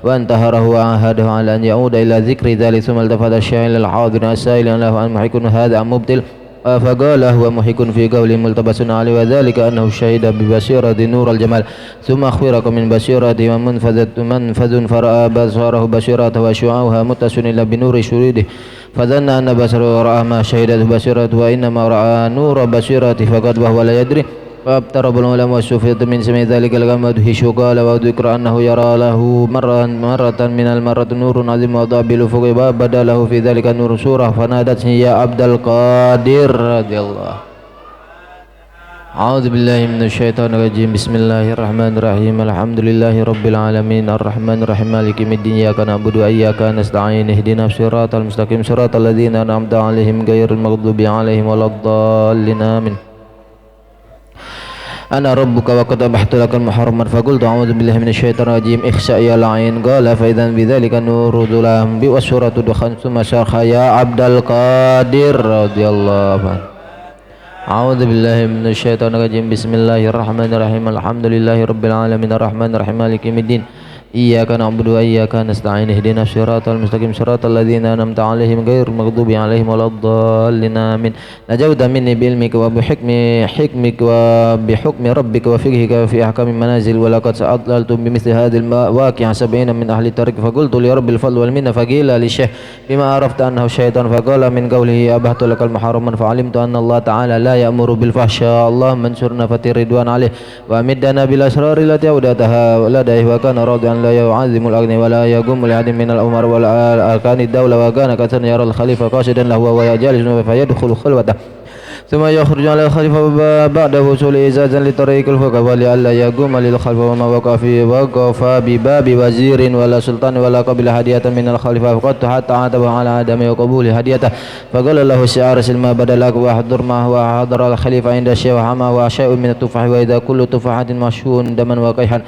وانتهره وعاهده على أن يعود إلى ذكر ذلك. ثم التفت الشاعر الحاضر السائل له عن محق هذا أم مبطل؟ فقال هو محق في قوله ملتبس عليه وذلك أنه شهد ببصيرة نور الجمال ثم أخبركم من بصيرة منفذ فرأى بصره بصيرته وشعاعها متصل إلا بنور شهوده فظن أن بصره رأى ما شهدته بصيرته وإنما رأى نور بصيرته فقد وهو لا يدري. فابترب العلماء والصوفية من سمع ذلك الغم ودهشوا. قال وذكر أنه يرى له مرة من المرة نور عظيم وضع بالأفق بدا له في ذلك النور سورة فنادته يا عبد القادر رضي الله. أعوذ بالله من الشيطان الرجيم. بسم الله الرحمن الرحيم. الحمد لله رب العالمين الرحمن الرحيم مالك يوم الدين إياك نعبد وإياك نستعين اهدنا الصراط المستقيم صراط الذين أنعمت عليهم غير المغضوب عليهم ولا الضالين آمين. أنا ربك وقد أبحت لك المحرما فقلت أعوذ بالله من الشيطان الرجيم اخشع يا لعين. قال فإذا بذلك النور ظلام والسورة دخان ثم شرح يا عبد القادر رضي الله عنه. أعوذ بالله من الشيطان الرجيم. بسم الله الرحمن الرحيم. الحمد لله رب العالمين الرحمن الرحيم مالك يوم الدين إياك نعبد وإياك نستعين اهدنا الصراط المستقيم صراط الذين أنعمت عليهم غير المغضوب عليهم ولا الضالين آمين. نجوت مني بعلمك حكمك وبحكم ربك وفقهك في أحكام المنازل ولقد سأضللت بمثل هذه الواقعة 70 من أهل الطريق فقلت لرب الفضل والمنة فقيل للشيخ بما عرفت أنه الشيطان فقال من قوله أبحت لك المحرم فعلمت أن الله تعالى لا يأمر بالفحشاء. اللهم انصرنا فتر رضوان عليه وأمدنا بالأسرار التي أودتها لديه وكان راضيا لا يعظم الأغنياء ولا يقوم لأحد من الأمر ولا أركان الدولة وكان كثيرا يرى الخليفة قاصدا له وهو جالس فيدخل خلوته ثم يخرج على الخليفة بعد وصول إزازا لطريق الفقه ولئلا يقوم للخليفة وما وقف بباب وزير ولا سلطان ولا قبل هدية من الخليفة فقد حتى عاتبه على عدم قبول هديته فقال له الشعار سلما بدلك واحضر معه وحضر الخليفة عند الشيء وحما وشيء من التفاح وإذا كل تفاحة مشحون دما وقيحا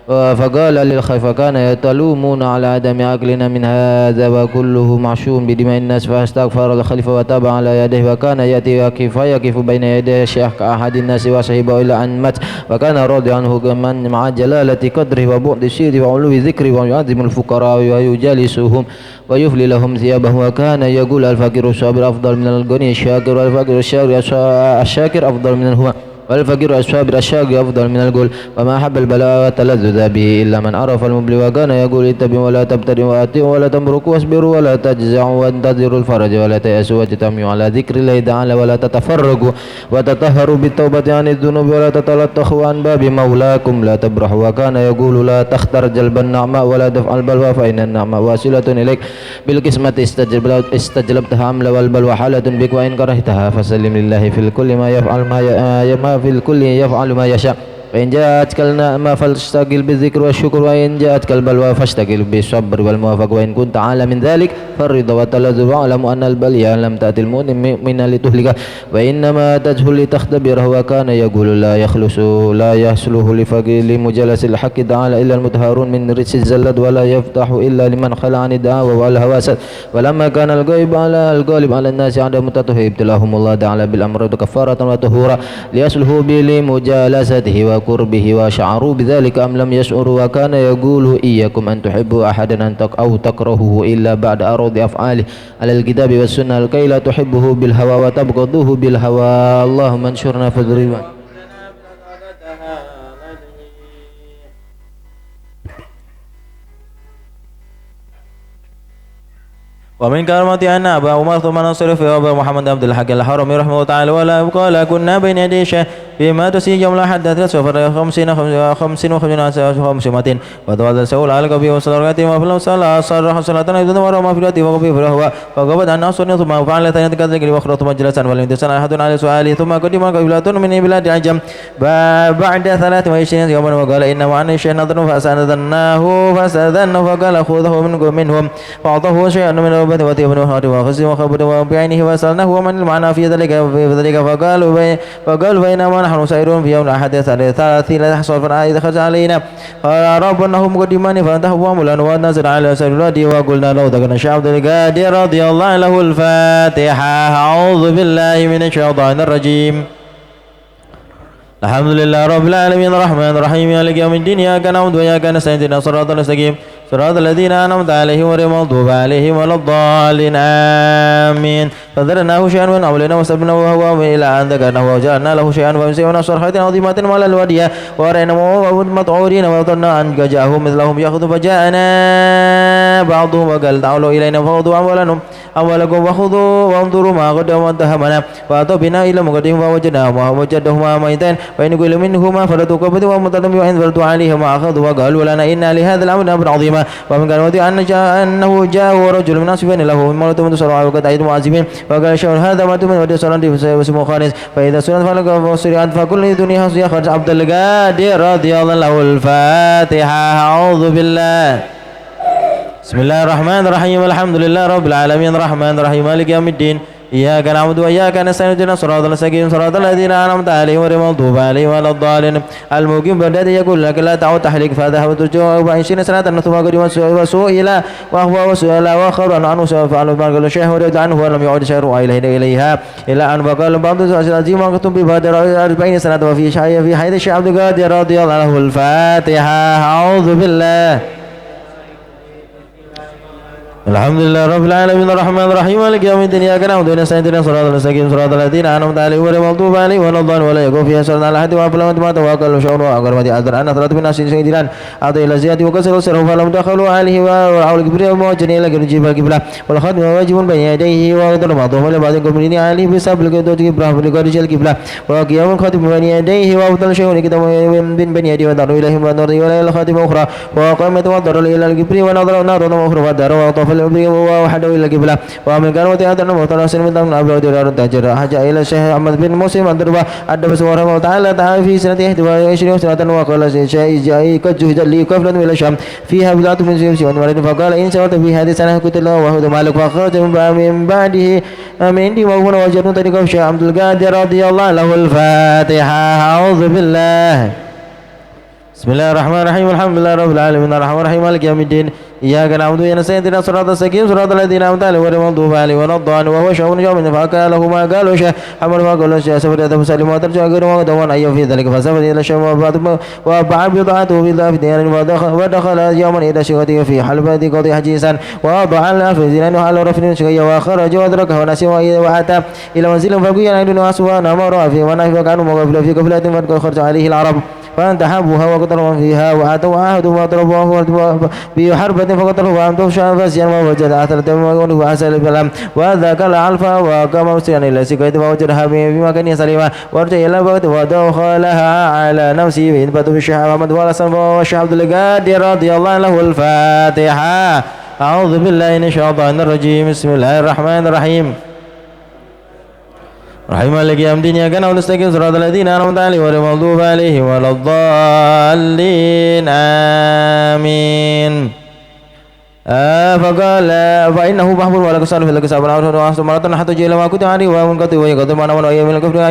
فقال للخليفة كان يتلومون على عدم أكلنا من هذا وكله معشوم بدماء الناس فاستغفر الخليفة وتاب على يديه وكان يأتي يقف بين يدي الشيخ كأحد الناس وصحبه إلى أن مات وكان راضي عنه من مع جلالة قدره وبعد سيره وعلو ذكره ويعظم الفقراء ويجالسهم ويفلي لهم ثيابه وكان يقول الفقير الصابر أفضل من الغني الشاكر والفقير الشاكر أفضل من هو والفقير الصابر الشاقي أفضل من القول وما أحب البلاء والتلذذ به إلا من عرف المبلي وكان يقول اتبعوا ولا تبتدعوا وأطيعوا ولا تمركوا واصبروا ولا تجزعوا وانتظروا الفرج ولا تيأسوا واجتمعوا على ذكر الله تعالى ولا تتفرقوا وتطهروا بالتوبة عن الذنوب ولا تتلطخوا عن باب مولاكم لا تبرحوا وكان يقول لا تختر جلب النعماء ولا دفع البلوى فإن النعماء واصلة إليك بالقسمة استجلبتها عمل والبلوى حالة بك وإن كرهتها فسلم لله في الكل ما يفعل ما في الكل يفعل ما يشاء فإن جاءتك النعمة فاشتغل بالذكر والشكر وإن جاءتك البلوى فاشتغل بالصبر والموافق وإن كنت أعلى من ذلك فالرضا والتلذذ واعلم أن البلية لم تأتي المؤمن لتهلكه وإنما تجهل لتختبره وكان يقول لا يحصله لمجالس الحق تعالى إلا المتهارون من رجس الزلد ولا يفتح إلا لمن خلع عن الدعوة والهواسات ولما كان الغالب على الناس عدم التطهير ابتلاهم الله تعالى بالأمراض كفارة وطهورا ليصلحوا به لمجالسته وقربه وشعروا بذلك أم لم يشعروا وكان يقول إياكم أن تحبوا أحدا أو تكرهوه إلا بعد أرض أفعاله على الكتاب والسنة كي لا تحبه بالهوى وتبغضوه بالهوى. اللهم انشرنا في الرضوان. ومن كرامة أن أبا عمر ثم نصر في أبا محمد عبد الحق الحرمي رحمه الله تعالى ولا قال كنا بين يدي الشيخ بما تسي جملة حدثت سفر 50 وتوالى سؤال على قبي وصلاتي وفلو صلى صرح صلاة يدون ورما في الوقت وقبي فهو فقبض أن أصنع ثم فعل ثانية كذلك وأخرى ثم جلسا ولم يتسنى أحد على سؤالي ثم قدم قبيلة من بلاد عجم بعد 23 يوما وقال إنما عن الشيء نظر فأستأذناه فقال خذه منهم فأعطاه شيئا من الوبة وتيبن وخزي وخبر وبعينه وسألناه ومن المعنى في ذلك فقالوا بينما ونحن سائرون في يوم الأحد الثلاثين لا تحصل فرعا إذا خرج علينا قال رب أنهم مقدماني فانتهوا واملا ونزل على سائر الوادي وقلنا له ذكرنا الشيخ عبد القادر رضي الله له الفاتحة. أعوذ بالله من الشيطان الرجيم. الحمد لله رب العالمين الرحمن الرحيم مالك يوم الدين إياك نعبد وإياك نستعين اهدنا الصراط المستقيم صراط الذين أنعمت عليهم غير المغضوب عليهم ولا الضالين آمين. فذرناه شيئا من أولنا وسبنا وهو إلى أن ذكرناه وجعلنا له شيئا فمسيحنا صرحات عظيمة ولا الودية ورأينا مطعورين وظننا أن جاءهم مثلهم يأخذ فجاءنا بعضهم وقال تعالوا إلينا فوضوا أولكم وخذوا وانظروا ما قدموا واتهمنا فأتوا بنا إلى مقدهم فوجدناهما وجدهما ميتين وإن كل منهما فلتوا كبد ومتدم وإن فلتوا عليهما أخذوا وقالوا لنا إن لهذا الأمر أمر عظيما ومن قال أنه جاءه رجل من أصفين له من مرة من تسرع وقد عيد معذبين وقال الشعر هذا ما تمن ودي صلاة وسمو خانس فإذا سنت فلق وسرعت فكل دنيا يخرج عبد القادر رضي الله له الفاتحة. أعوذ بالله. بسم الله الرحمن الرحيم الحمد لله رب العالمين الرحمن الرحيم مالك يوم الدين إياك نعبد وإياك نستعين اهدنا الصراط المستقيم صراط الذين أنعمت عليهم غير المغضوب عليهم ولا الضالين. المقيم بالذات يقول لك لا تعود تحرك فذهب ترجع 40 سنة ثم قد وسئل وهو وسئل وآخر عنه فعل ما قال الشيخ ورد عنه ولم يعد شيء إليها إلا أن بقال بعض العظيم وكتب ببادر 40 سنة وفي شيء في حيث الشيخ عبد القادر رضي الله عنه الفاتحة. أعوذ بالله. الحمد لله رب العالمين الرحمن الرحيم مالك يوم الدين إياك نعبد ونستعين اهدنا الصراط المستقيم صراط الذين أنعمت عليهم غير المغضوب عليهم ولا الضالين ولا يكون فيها سرنا على أحد وأفلا ما توكل وشعور وأقرب أدر أن أثرت من ناس سيدنا أعطي إلى زيادة وكسر وسره فلم دخلوا عليه وعول الكبرياء وموجهين إلى جنب القبلة والخاتم واجب بين يديه وقدر بعضهم ولبعض قبلين عليه بسبب القدوة إبراهيم لقرج القبلة وقيام الخاتم بين يديه وأفضل شيء كتاب من بين يديه ودار إليهم ونظر إلى الخاتم أخرى وقامت وضر إلى الكبرياء ونظر نار أخرى ودار وطاف الأبرياء وحده إلى القبلة ومن كان وتأذن وتناصر من دم أبلغ ديرار تاجر حاجة إلى الشيخ أحمد بن مسلم الدربة أدب سبحانه وتعالى تعالى في سنة 21 سنة وقال شيء جاء قد جهد لي كفلا إلى الشام فيها بضعة من سيوف ونورد فقال إن سوت في هذه السنة كنت الله وهو مالك فخرج من بعده من عندي وهنا وجدنا طريقه الشيخ عبد القادر رضي الله له الفاتحة. أعوذ بالله. بسم الله الرحمن الرحيم الحمد لله رب العالمين الرحمن الرحيم مالك يوم الدين إياك نعبد ونستعين اهدنا الصراط المستقيم صراط الذين أنعمت عليهم غير المغضوب عليهم ولا الضالين وهو شاء يوم فأكل له ما قالوا شيء حمل ما قالوا شيء سفر يده مسلم وترجع غير ما دوان أيوم في ذلك فسفر إلى الشام وباع بضاعته في ديار ودخل يوما إلى شيخته في حلبة قضي حجيسا وضع الألف دينار وعلى رفن شقيا وخرج وأدركه ونسي وأتى إلى منزل فقيل عندنا أسوان أمر في ونحن كانوا مغفلة في قفلة فخرج عليه العرب فانتحبوها وقتلوا فيها وآتوا عهدوا وضربوه بحربة فقتلوا وأمتوا فاسيا ووجد أثرة وأسأل الكلام وذاك العلفة وقام مسيرا إلى سكيت فوجدها بمكان سليمة ورجع إلى البيت ودخلها على نفسه فإنبت بالشيخ محمد والشيخ عبد القادر رضي الله عنه الفاتحة. أعوذ بالله من الشيطان الرجيم. بسم الله الرحمن الرحيم رحم مالك يوم الدين إياك نعبد ونستعين صراط الذين أنعمت عليهم غير المغضوب عليهم ولا الضالين آمين. فقال فإنه محبوب ولك صار في الكساب وأحسن مرة حتى جئ لما كنت عليه ومنقطع ويقدر معنا وأيام من الكفر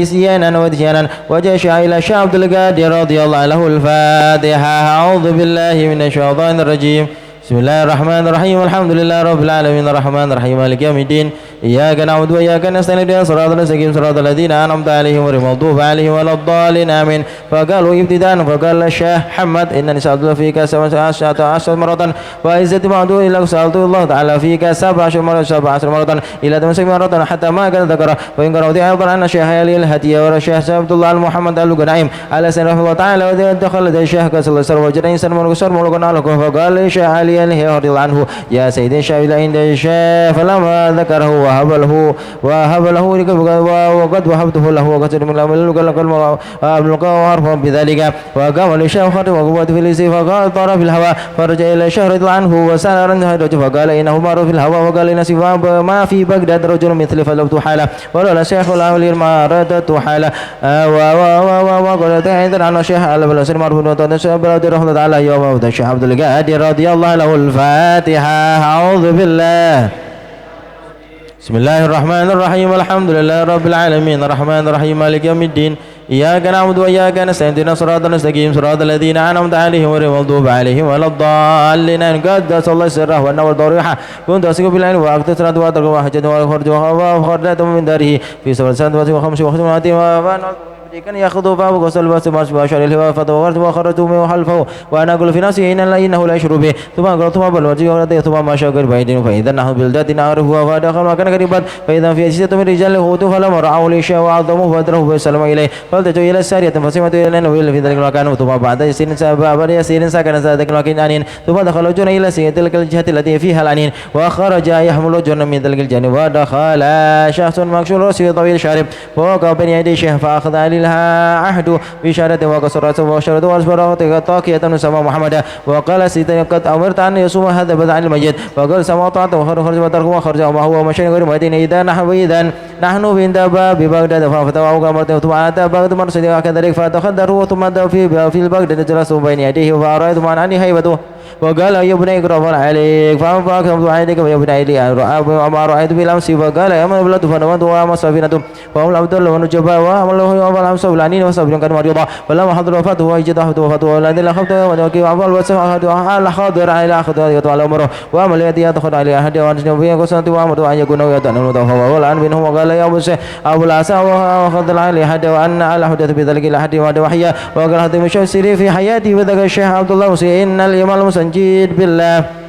إسيانا وديانا وجيش إلى الشيخ عبد القادر رضي الله عنه الفاتحة. أعوذ بالله من الشيطان الرجيم. بسم الله الرحمن الرحيم الحمد لله رب العالمين الرحمن الرحيم مالك يوم الدين إياك نعبد وإياك نستعين اهدنا الصراط المستقيم صراط الذين أنعمت عليهم غير المغضوب عليهم ولا الضالين آمين. فقالوا ابتداء فقال الشيخ محمد إنني سألت فيك 17 مرة وعزتي معدود إلا سألت الله تعالى فيك 17 مرة إلى 8 مرة حتى ما كان ذكر. وإن قرأت أيضا أن الشيخ علي الهدية والشيخ عبد الله محمد الغنائم على سنة رحمه الله تعالى ودخل الشيخ كسل الله سر وجد إنسان مرقصر مرقنا لكم فقال الشيخ علي رضي الله عنه يا سيدي الشافعي عند الشيخ فلما ذكره وهب له وقد وهبته له وقد من الأمل وعرفه بذلك وقام الشيخ خاتم وقوة في الليل فقال طار في الهواء فرجع إلى الشيخ رضي الله عنه وسأل عنه فقال إنه مر في الهواء وقال إن ما في بغداد رجل مثل فلبت حاله ولولا الشيخ الأولي ما ردت حاله وقال تعالى عن الشيخ على بلسر مرفوض وتنشأ رحمة تعالى يوم الشيخ عبد القادر رضي الله عنه الفاتحة. أعوذ بالله. بسم الله الرحمن الرحيم الحمد لله رب العالمين الرحمن الرحيم مالك يوم الدين إياك نعبد وإياك نستعين اهدنا الصراط المستقيم صراط الذين أنعمت عليهم غير المغضوب عليهم ولا الضالين قدس الله سره والنور ضريحة كنت أسيق بالعين وأقتص صلاة وأترك وحجة وخرج وخرجت من داره في سبع سنة وخمس وخمسة كان ياخذ فاه وغسل بس بشر الهواء فتوغرت وخرجت من خلفه وانا اقول في نفسي انه لا يشرب به ثم قلت ثم بل ثم ما شاء بعيد فاذا نحن بلدات نعرف فدخل مكان قريبا فاذا في ستة من رجال هوت فلما رعوا ليشاء وعظموه فادره فسلم اليه فالتجوا الى الساريه فسمعت الى النبي في ذلك المكان ثم بعد يسير سكن ذلك المكان عنين ثم دخل جن الى تلك الجهه التي فيها العنين وخرج يحمل جن من ذلك الجانب ودخل شخص مكشوف راسه طويل شارب فوقع بين يدي شيخ فاخذ لها عهد بشارة وقصر رأسه وشرط وأصبره طاقية نسمى محمد وقال سيدنا قد أمرت أن يصوم هذا بدء عن المجد وقال سما طاعته وخرج وتركه وخرج وما هو مشين غير مدين إذا نحن عند باب بغداد ففتوى أمرته ثم أتى بغداد مرسل كذلك فتخدره ثم في البغداد جلسوا بين يديه فرأيت من عني هيبته وقال يا بني اقرأ عليك فأنفقت عينك يا بني ما رأيت بالأمس فقال يا من بلد فنوت وما سفينة فهم العبد الله ونجبا وعمله والأمس والعنين وصبر كان مريضا فلما حضر وفاته وجده وفاته والذين خفته ونوكي وعمل وسمع على حاضر على أخذ على أمره وعمل يدي يدخل على أحد وأنجم فيه قصة وأمر أن يكون يدعن المتوفى والآن منهم وقال يا أبو العسى وأخذ على أحد وأن على حدث بذلك الأحد وحيا وقال هذا مشوسري في حياتي وذاك الشيخ عبد الله إن الإمام المسنجد بالله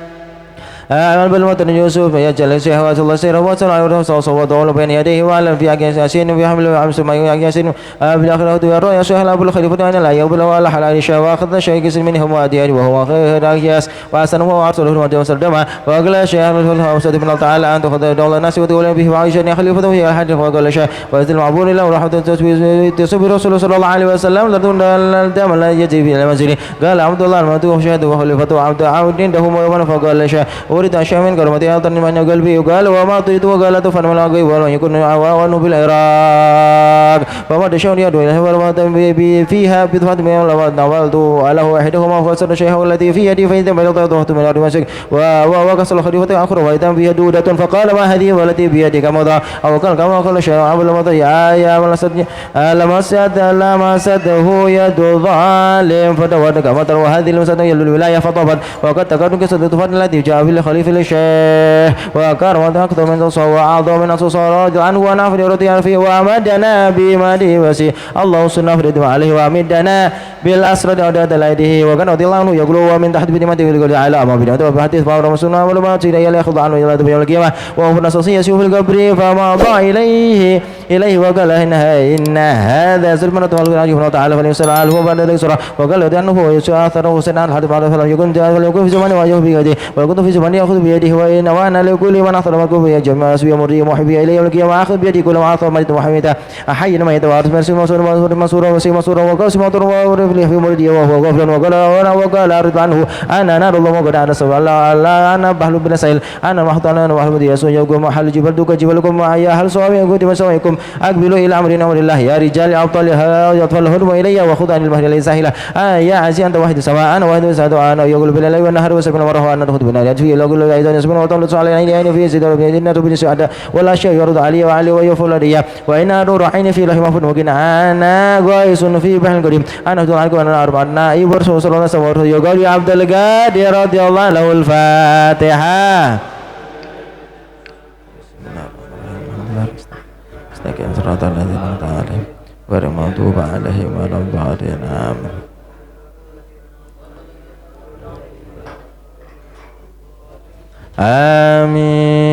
أعمل بالمتن يوسف يجعل الشيخ وصلى الله عليه وسلم عليه وسلم بين يديه وعلم في ياسين في حمل عمس ما ياسين بالآخرة يرى يا شيخ أبو الخليفة أن لا يقبل ولا حلال شيء وأخذ شيء كسر منهم وأديان وهو خير أكياس وأحسنه وأرسله المدى وسلم وقال الشيخ وسلم من الله تعالى أن تأخذ دولة الناس وتقول به وعيشا خليفته هي أحد وقال الشيخ ويزيد المعبور له ورحمة تصبر رسول صلى الله عليه وسلم لدون الدم لا يجي في المنزل قال عبد الله المدعو شهد وخليفته عبد عنده ومن فقال الشيخ أريد أشياء من كرمتي أعطني من قلبي وقال وما أعطيت وقال تفن من الغيب ولم يكن عوان بالعراق وما تشاء يدعو إليه ورمى فيها بثفة من الله نوالت له واحدهما فسر الشيء الذي في يدي فإذا بلغت ضغط من الأرض مسك وكسر الخليفة آخر وإذا فيها دودة فقال ما هذه والتي بيدك مضى أو قال كما قال الشيء عبد المضي يا لمسته يد ظالم فتود كما ترى وهذه المسألة الولاية فطبت وقد تكاد كسر الطفل الذي جاء في الخليفة الشيخ وكرمت أكثر من تصوى وأعظم من تصوى عنه ونفر رضي فيه وأمدنا بمدي وسي الله سنة فرد عليه وأمدنا بالأسرد عدد الأيديه وكان رضي الله عنه يقول ومن تحت بدمته يقول على أما بدمته وبحديث فأمر مسلم ولما تيرا يأخذ عنه إلى يوم القيامة وهو نصصي يسير في القبر فمضى إليه وقال إن هذا سلمنا الله تعالى فليسأل عنه وبعد ذلك سرى وقال لأنه يسأثره سنة الحدث بعد فلم يكن في زمانه وجهه بيده وكنت في زمانه يأخذ بيده وأنا لكل من أثر مكروه يجمع سوي مري محبي إليه والقيامة أخذ بيدي كل ما أثر مريض محمدا أحيي ما يتوارث مرسي مسورا وسي مسورا وقوس مطر ورفله في مريدي وهو غفل وقال أرد عنه أنا نار الله وقد أنا سوى الله أنا بحل بن سائل أنا محطنا وحمد يسوع يقول محل جبل دوك جبلكم معي هل صوابي يقول مسويكم أقبلوا إلى أمر الله يا رجال أبطال يطفل هدم إلي وخذ عن المهر ليس سهلا يا عزي أنت واحد سواء أنا واحد سعد أنا يقول بالله والنهر وسبنا وره أن تأخذ بنا يدفي يقول أيضا يسبنا وطلت على عيني في سيدنا بيدنا بن سعد ولا شيء يرد علي وعلي ويفول لي وإن نور عيني في لحم فنوكين أنا غايس في بحر قريب أنا أخذ عنك وأنا أربعنا يبر صلى الله عليه وسلم يقول يا عبد القادر رضي الله له الفاتحة استقم صراط الذين أنعمت عليهم غير المغضوب عليهم ولا الضالين آمين آمين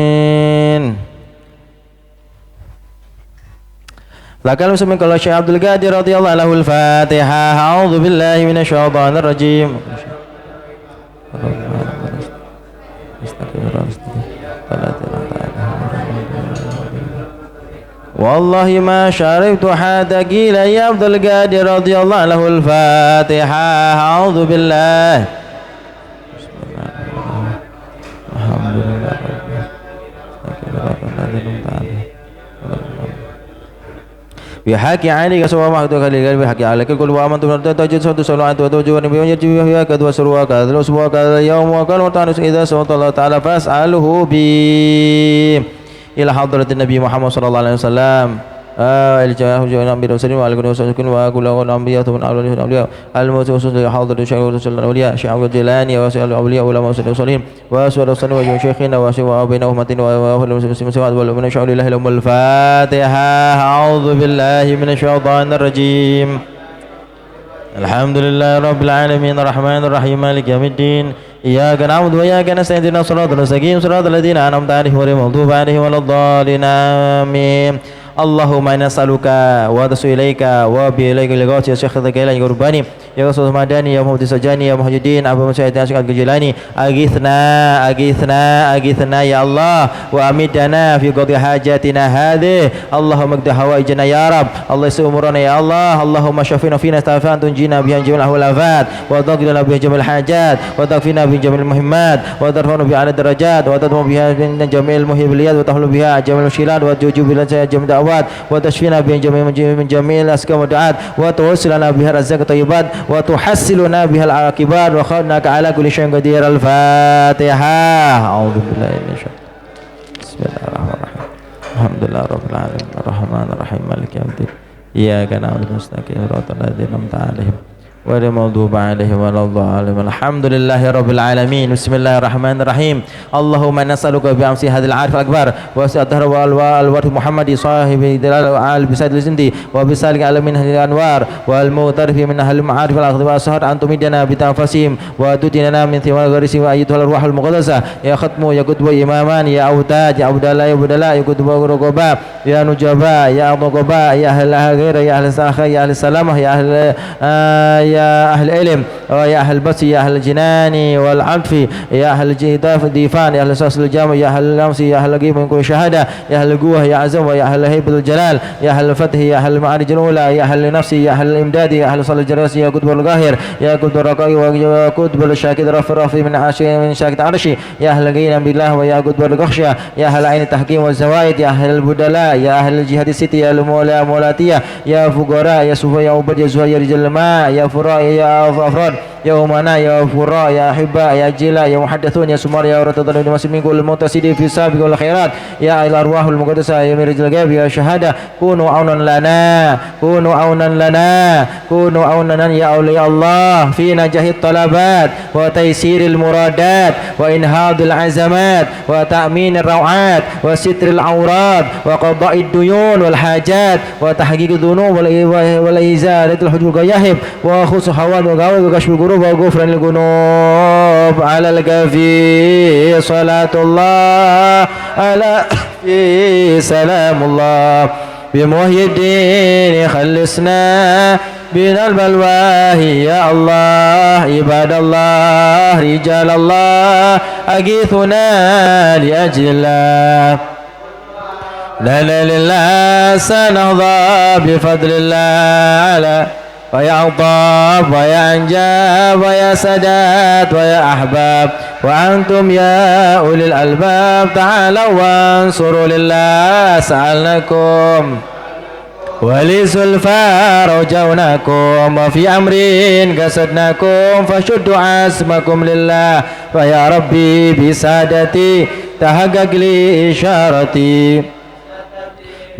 لكن مسلم قال الشيخ عبد القادر رضي الله له الفاتحة أعوذ بالله من الشيطان الرجيم والله ما شربت حتى قيل يا عبد القادر رضي الله له الفاتحة أعوذ بالله الحمد لله بحق عليك سوى ما أخذك لغير بحق عليك كل وامن تجد صوت صلاة وتوجه نبي يجي فيها كذا وسروا كذا الأسبوع كذا يوم وقال وتعنس إذا سوى الله تعالى فاسأله بي إلى حضرة النبي محمد صلى الله عليه وسلم الجاه جاءنا برسول وعلى وسلم وكل الأنبياء ثم الأولياء الموسوس حاضر شيخ رسول الأولياء شيخ الجيلاني وسائر الأولياء علماء الصالحين وسائر الصالحين وجميع شيخنا وسوى بين أمتين وأهل المسلمين سواد ومن شاء الله لهم الفاتحة. أعوذ بالله من الشيطان الرجيم. الحمد لله رب العالمين الرحمن الرحيم مالك يوم الدين إياك نعبد وإياك نستعين اهدنا الصراط المستقيم صراط الذين أنعمت عليهم غير المغضوب عليهم ولا الضالين آمين. اللهم إنا نسألك ونتوسل إليك وبإليك لغاية يا شيخ الجيلاني قرباني يا رسول المداني يا محمد السجاني يا محي الدين أبو مسعود يا شيخ الجيلاني أغثنا يا الله وأمدنا في قضاء حاجاتنا هذه. اللهم اقض حوائجنا يا رب. الله يسر أمورنا يا الله. اللهم شفينا فينا استعفاء تنجينا بها جميع الأهوالات وتقضي لنا بها جميع الحاجات وتكفينا بها جميع المهمات وترفعنا بها على الدرجات وتدمر بها من جميع المهبليات وتحل بها جميع المشكلات وتجوب بها جميع الدعوات وتشفينا بها من جميع الأسقام والدعاءات وتوصلنا بها الرزاق الطيبات وتحصلنا بها العاقبات وخذناك على كل شيء قدير. الفاتحة. أعوذ بالله من الشيطان. بسم الله الرحمن الرحيم. الحمد لله رب العالمين الرحمن الرحيم مالك يوم الدين إياك نعبد ونستعين صراط الذين أنعمت عليهم غير المغضوب عليهم ولا الضالين. الحمد لله رب العالمين. بسم الله الرحمن الرحيم. اللهم نسألك بأمس هذا العارف الأكبر وسع الدهر والوارث محمد صاحب دلال وعال بسائر الزندي وبسالك على من هذه الأنوار والمغترف من أهل المعارف الأخذ والأسهار أن تمدنا بتنفسهم وتديننا من ثمار غريس وأيتها الروح المقدسة يا ختم يا كتب إمامان يا أوتاج يا عبدالله يا بدلاء يا كتب رقباء يا نجباء يا رقباء يا أهل غير يا أهل الساخة يا أهل السلامة يا أهل يا أهل العلم ويا أهل البصر يا أهل الجنان والعطف يا أهل الجهداف الديفان يا أهل الساس الجامع يا أهل اللمس يا أهل القيم من كل شهادة يا أهل القوة يا عزم يا أهل هيبة الجلال يا أهل الفتح يا أهل المعارج الأولى يا أهل النفس يا أهل الإمداد يا أهل صلاة الجراس يا قطب القاهر يا قطب الرقاء ويا قطب الشاكد رف من عاشي من شاكد عرشي يا أهل القينا بالله ويا قطب القخشة يا أهل عين التحكيم والزوائد يا أهل البدلاء يا أهل الجهاد الستي يا المولى مولاتية يا فقراء يا سفا يا عبد يا زهر يا رجال الماء يا فراء يا أفراد يا أمنا يا فراء يا أحباء يا جلاء يا محدثون يا سمار يا رتضل المسلمين كل المتصدين في السابق والخيرات يا الأرواح المقدسة يا مرج الغيب يا شهادة كونوا عونا لنا كونوا عونا لنا كونوا عونا يا أولياء الله في نجاح الطلبات وتيسير المرادات وإنهاض العزمات وتأمين الروعات وستر العورات وقضاء الديون والحاجات وتحقيق الذنوب والإزالة الحجوج واليهب وخص حوان وغاوي وكشف القلوب وغفران الذنوب على الكافي صلاة الله على في سلام الله بمحيي الدين خلصنا من البلواه يا الله عباد الله رجال الله أغيثنا لأجل الله لا لا لله سنهضى بفضل الله على ويا عطاب ويا أنجاب ويا سادات ويا أحباب وأنتم يا أولي الألباب تعالوا وانصروا لله سألناكم ولزلفى رجوناكم وفي أمر قصدناكم فشدوا عزمكم لله فيا ربي بسادتي تحقق لي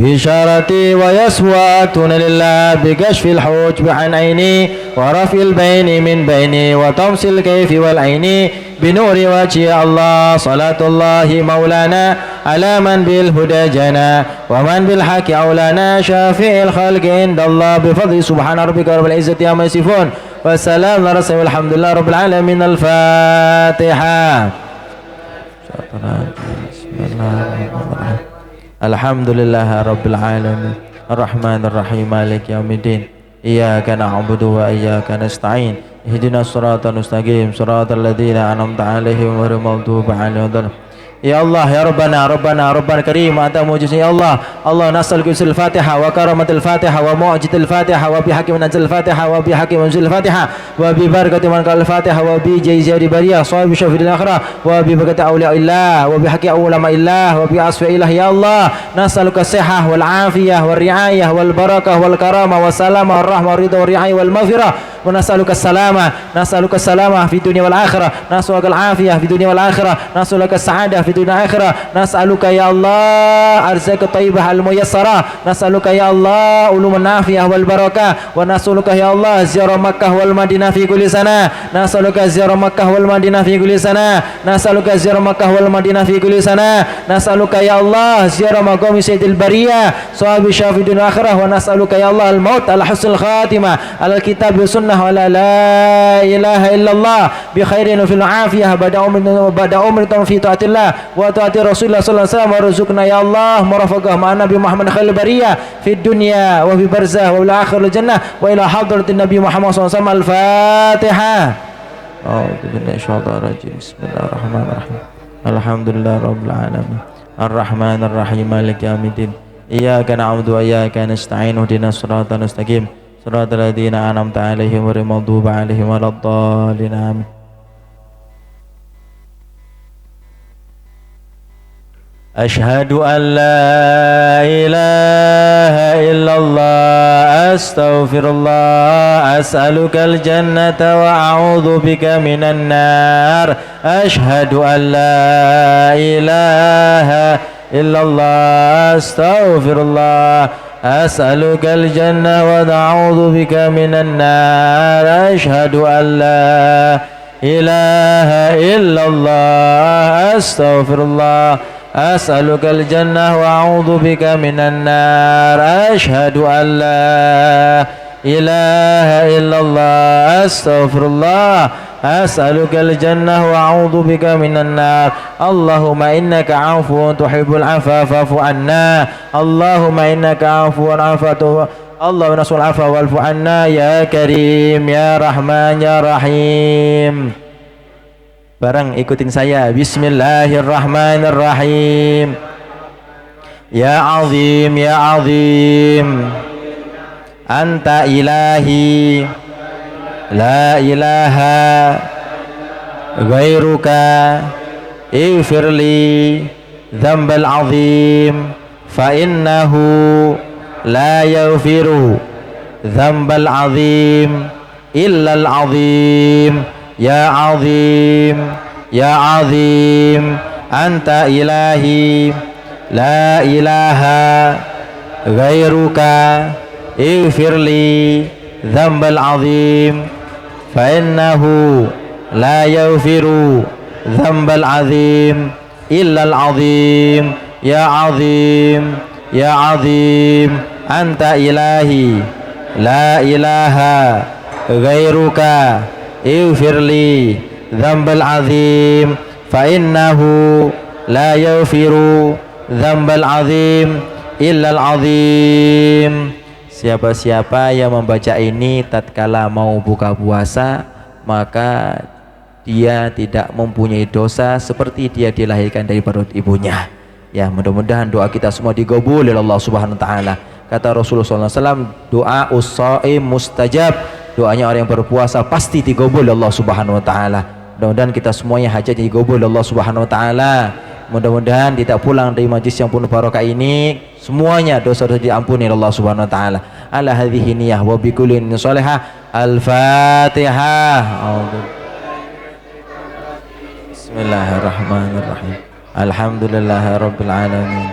إشارتي ويسواتون لله بكشف الحجب عن عيني ورفع البين من بيني وطمس الكيف والعين بنور وجه الله صلاة الله مولانا على من بالهدى جنا ومن بالحق أولانا شافع الخلق عند الله بفضل سبحان ربك رب العزة عما يصفون والسلام على رسول الحمد لله رب العالمين. الفاتحة. بسم الله الرحمن الرحيم. الحمد لله رب العالمين الرحمن الرحيم مالك يوم الدين إياك نعبد وإياك نستعين اهدنا الصراط المستقيم صراط الذين أنعمت عليهم غير المغضوب عليهم. يا الله يا ربنا كريم أنت موجز يا الله. الله نسألك بسر الفاتحة وكرامة الفاتحة ومعجزة الفاتحة وبحق من أنزل الفاتحة وبحق منزل الفاتحة وببركة من قال الفاتحة وبجيزة برية صاحب شفيع الآخرة وببركة أولياء الله وبحق علماء الله وبأصفاء الله يا الله. نسألك الصحة والعافية والرعاية والبركة والكرامة والسلامة والرحمة والرضا والرعاية والمغفرة ونسألك السلامة في الدنيا والآخرة نسألك العافية في الدنيا والآخرة نسألك السعادة في fid dunya akhirah. Nas'aluka ya Allah arzaqan thayyibah al muyassarah. Nas'aluka ya Allah uluman nafi'ah wal barakah. Wa nas'aluka ya Allah ziyarah Makkah wal Madinah fi kulli sana. Nas'aluka ziyarah Makkah wal Madinah fi kulli sana. Nas'aluka ziyarah Makkah wal Madinah fi kulli sana. Nas'aluka ya Allah ziyarah maqami sayyidil bariyah sahabi syafi dunya akhirah. Wa nas'aluka ya Allah al maut al husnul khatimah al kitab wa sunnah wa la ilaha illallah bi khairin fil afiyah bada umrin fi taatillah wa taati Rasulullah sallallahu alaihi wasallam. Warzuqna ya Allah marafaqah ma Nabi Muhammad khairul bariyah fid dunya wa fi barzah wa ila akhiril jannah wa ila hadratin Nabi Muhammad sallallahu alaihi wasallam. Al-Fatihah. A'udzu billahi minasyaitonir rajim. Bismillahirrahmanirrahim. Alhamdulillahirabbil alamin. Arrahmanir rahim maliki yaumiddin. Iyyaka na'budu wa iyyaka nasta'in. Ihdinas siratal mustaqim. Siratal ladzina an'amta 'alaihim ghairil maghdubi 'alaihim waladdallin. Amin. Ashhadu an la ilaha illallah astaghfirullah as'alukal jannata wa a'udzu bika minan nar. Ashhadu an la ilaha illallah astaghfirullah as'alukal jannah wa a'udzu bika minan nar. Ashhadu an la ilaha illallah astaghfirullah as'alukal jannah wa a'udzu bika minan nar. Asyhadu an la ilaha illallah astaghfirullah as'alukal jannah wa a'udzu bika minan nar. Allahumma innaka 'afuwun tuhibbul 'afwa fa'fu 'anna. Allahumma innaka 'afuwun 'afwa Allahumma nasul 'afwa wa'fu 'anna ya karim ya rahman ya rahim. Bareng ikutin saya. Bismillahirrahmanirrahim. Ya azim ya azim anta ilahi la ilaha ghairuka ighfirli dzambal azim fa innahu la yaghfiru dzambal azim illal azim. Ya azim ya azim anta ilahi la ilaha ghairuka ighfirli dzambal azim fa innahu la yaghfiru dzambal azim illal azim. Ya azim ya azim anta ilahi la ilaha ghairuka ighfirli dzambal azim fa innahu la yaghfiru dzambal azim illal azim. Siapa-siapa yang membaca ini tatkala mau buka puasa, maka dia tidak mempunyai dosa seperti dia dilahirkan dari perut ibunya. Ya, mudah-mudahan doa kita semua digabul oleh Allah Subhanahu wa taala. Kata Rasulullah SAW, doa us-shaim mustajab. Doanya orang yang berpuasa pasti digabul Allah Subhanahu wa taala. Mudah-mudahan kita semuanya hajatnya digabul Allah Subhanahu wa taala. Mudah-mudahan tidak pulang dari majlis yang penuh barokah ini semuanya dosa-dosa diampuni Allah Subhanahu wa taala. Ala hadhihi niyyah wa bi kulli shalihah. Al-Fatihah. Bismillahirrahmanirrahim. Alhamdulillahirabbil alamin.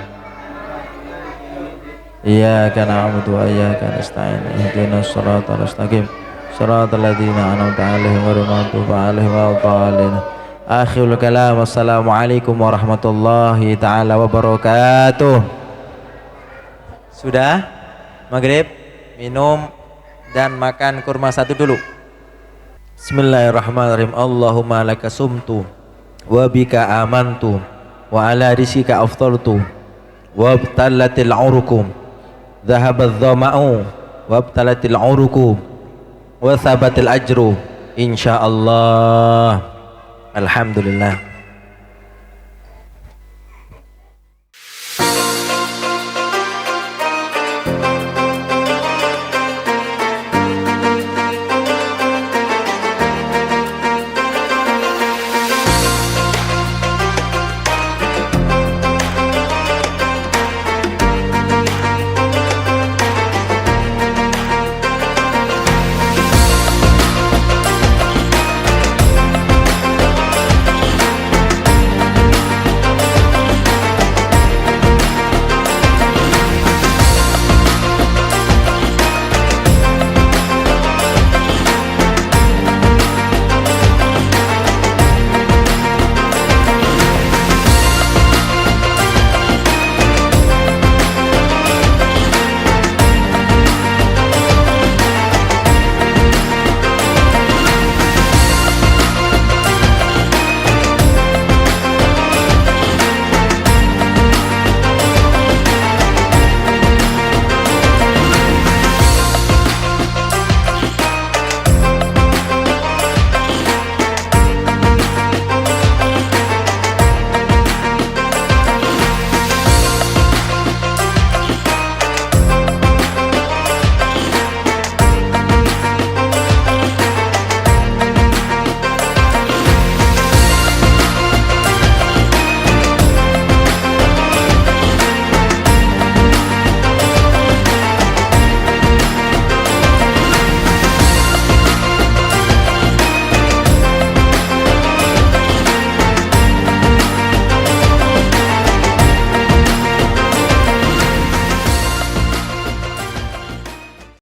Iyyaka na'budu wa iyyaka nasta'in. Ihdinas siratal mustaqim. Siratal ladzina an'amta 'alaihim ghairil maghdubi 'alaihim waladdallin. Akhirul kalam. Assalamualaikum warahmatullahi taala wabarakatuh. Sudah maghrib, minum dan makan kurma satu dulu. Bismillahirrahmanirrahim. Allahumma laka sumtu wa bika amantu wa ala rizqika aftartu wa btalatil urukum dhahabadh dhama'u wa btalatil urukum wa thabatil ajru insyaallah. Alhamdulillah.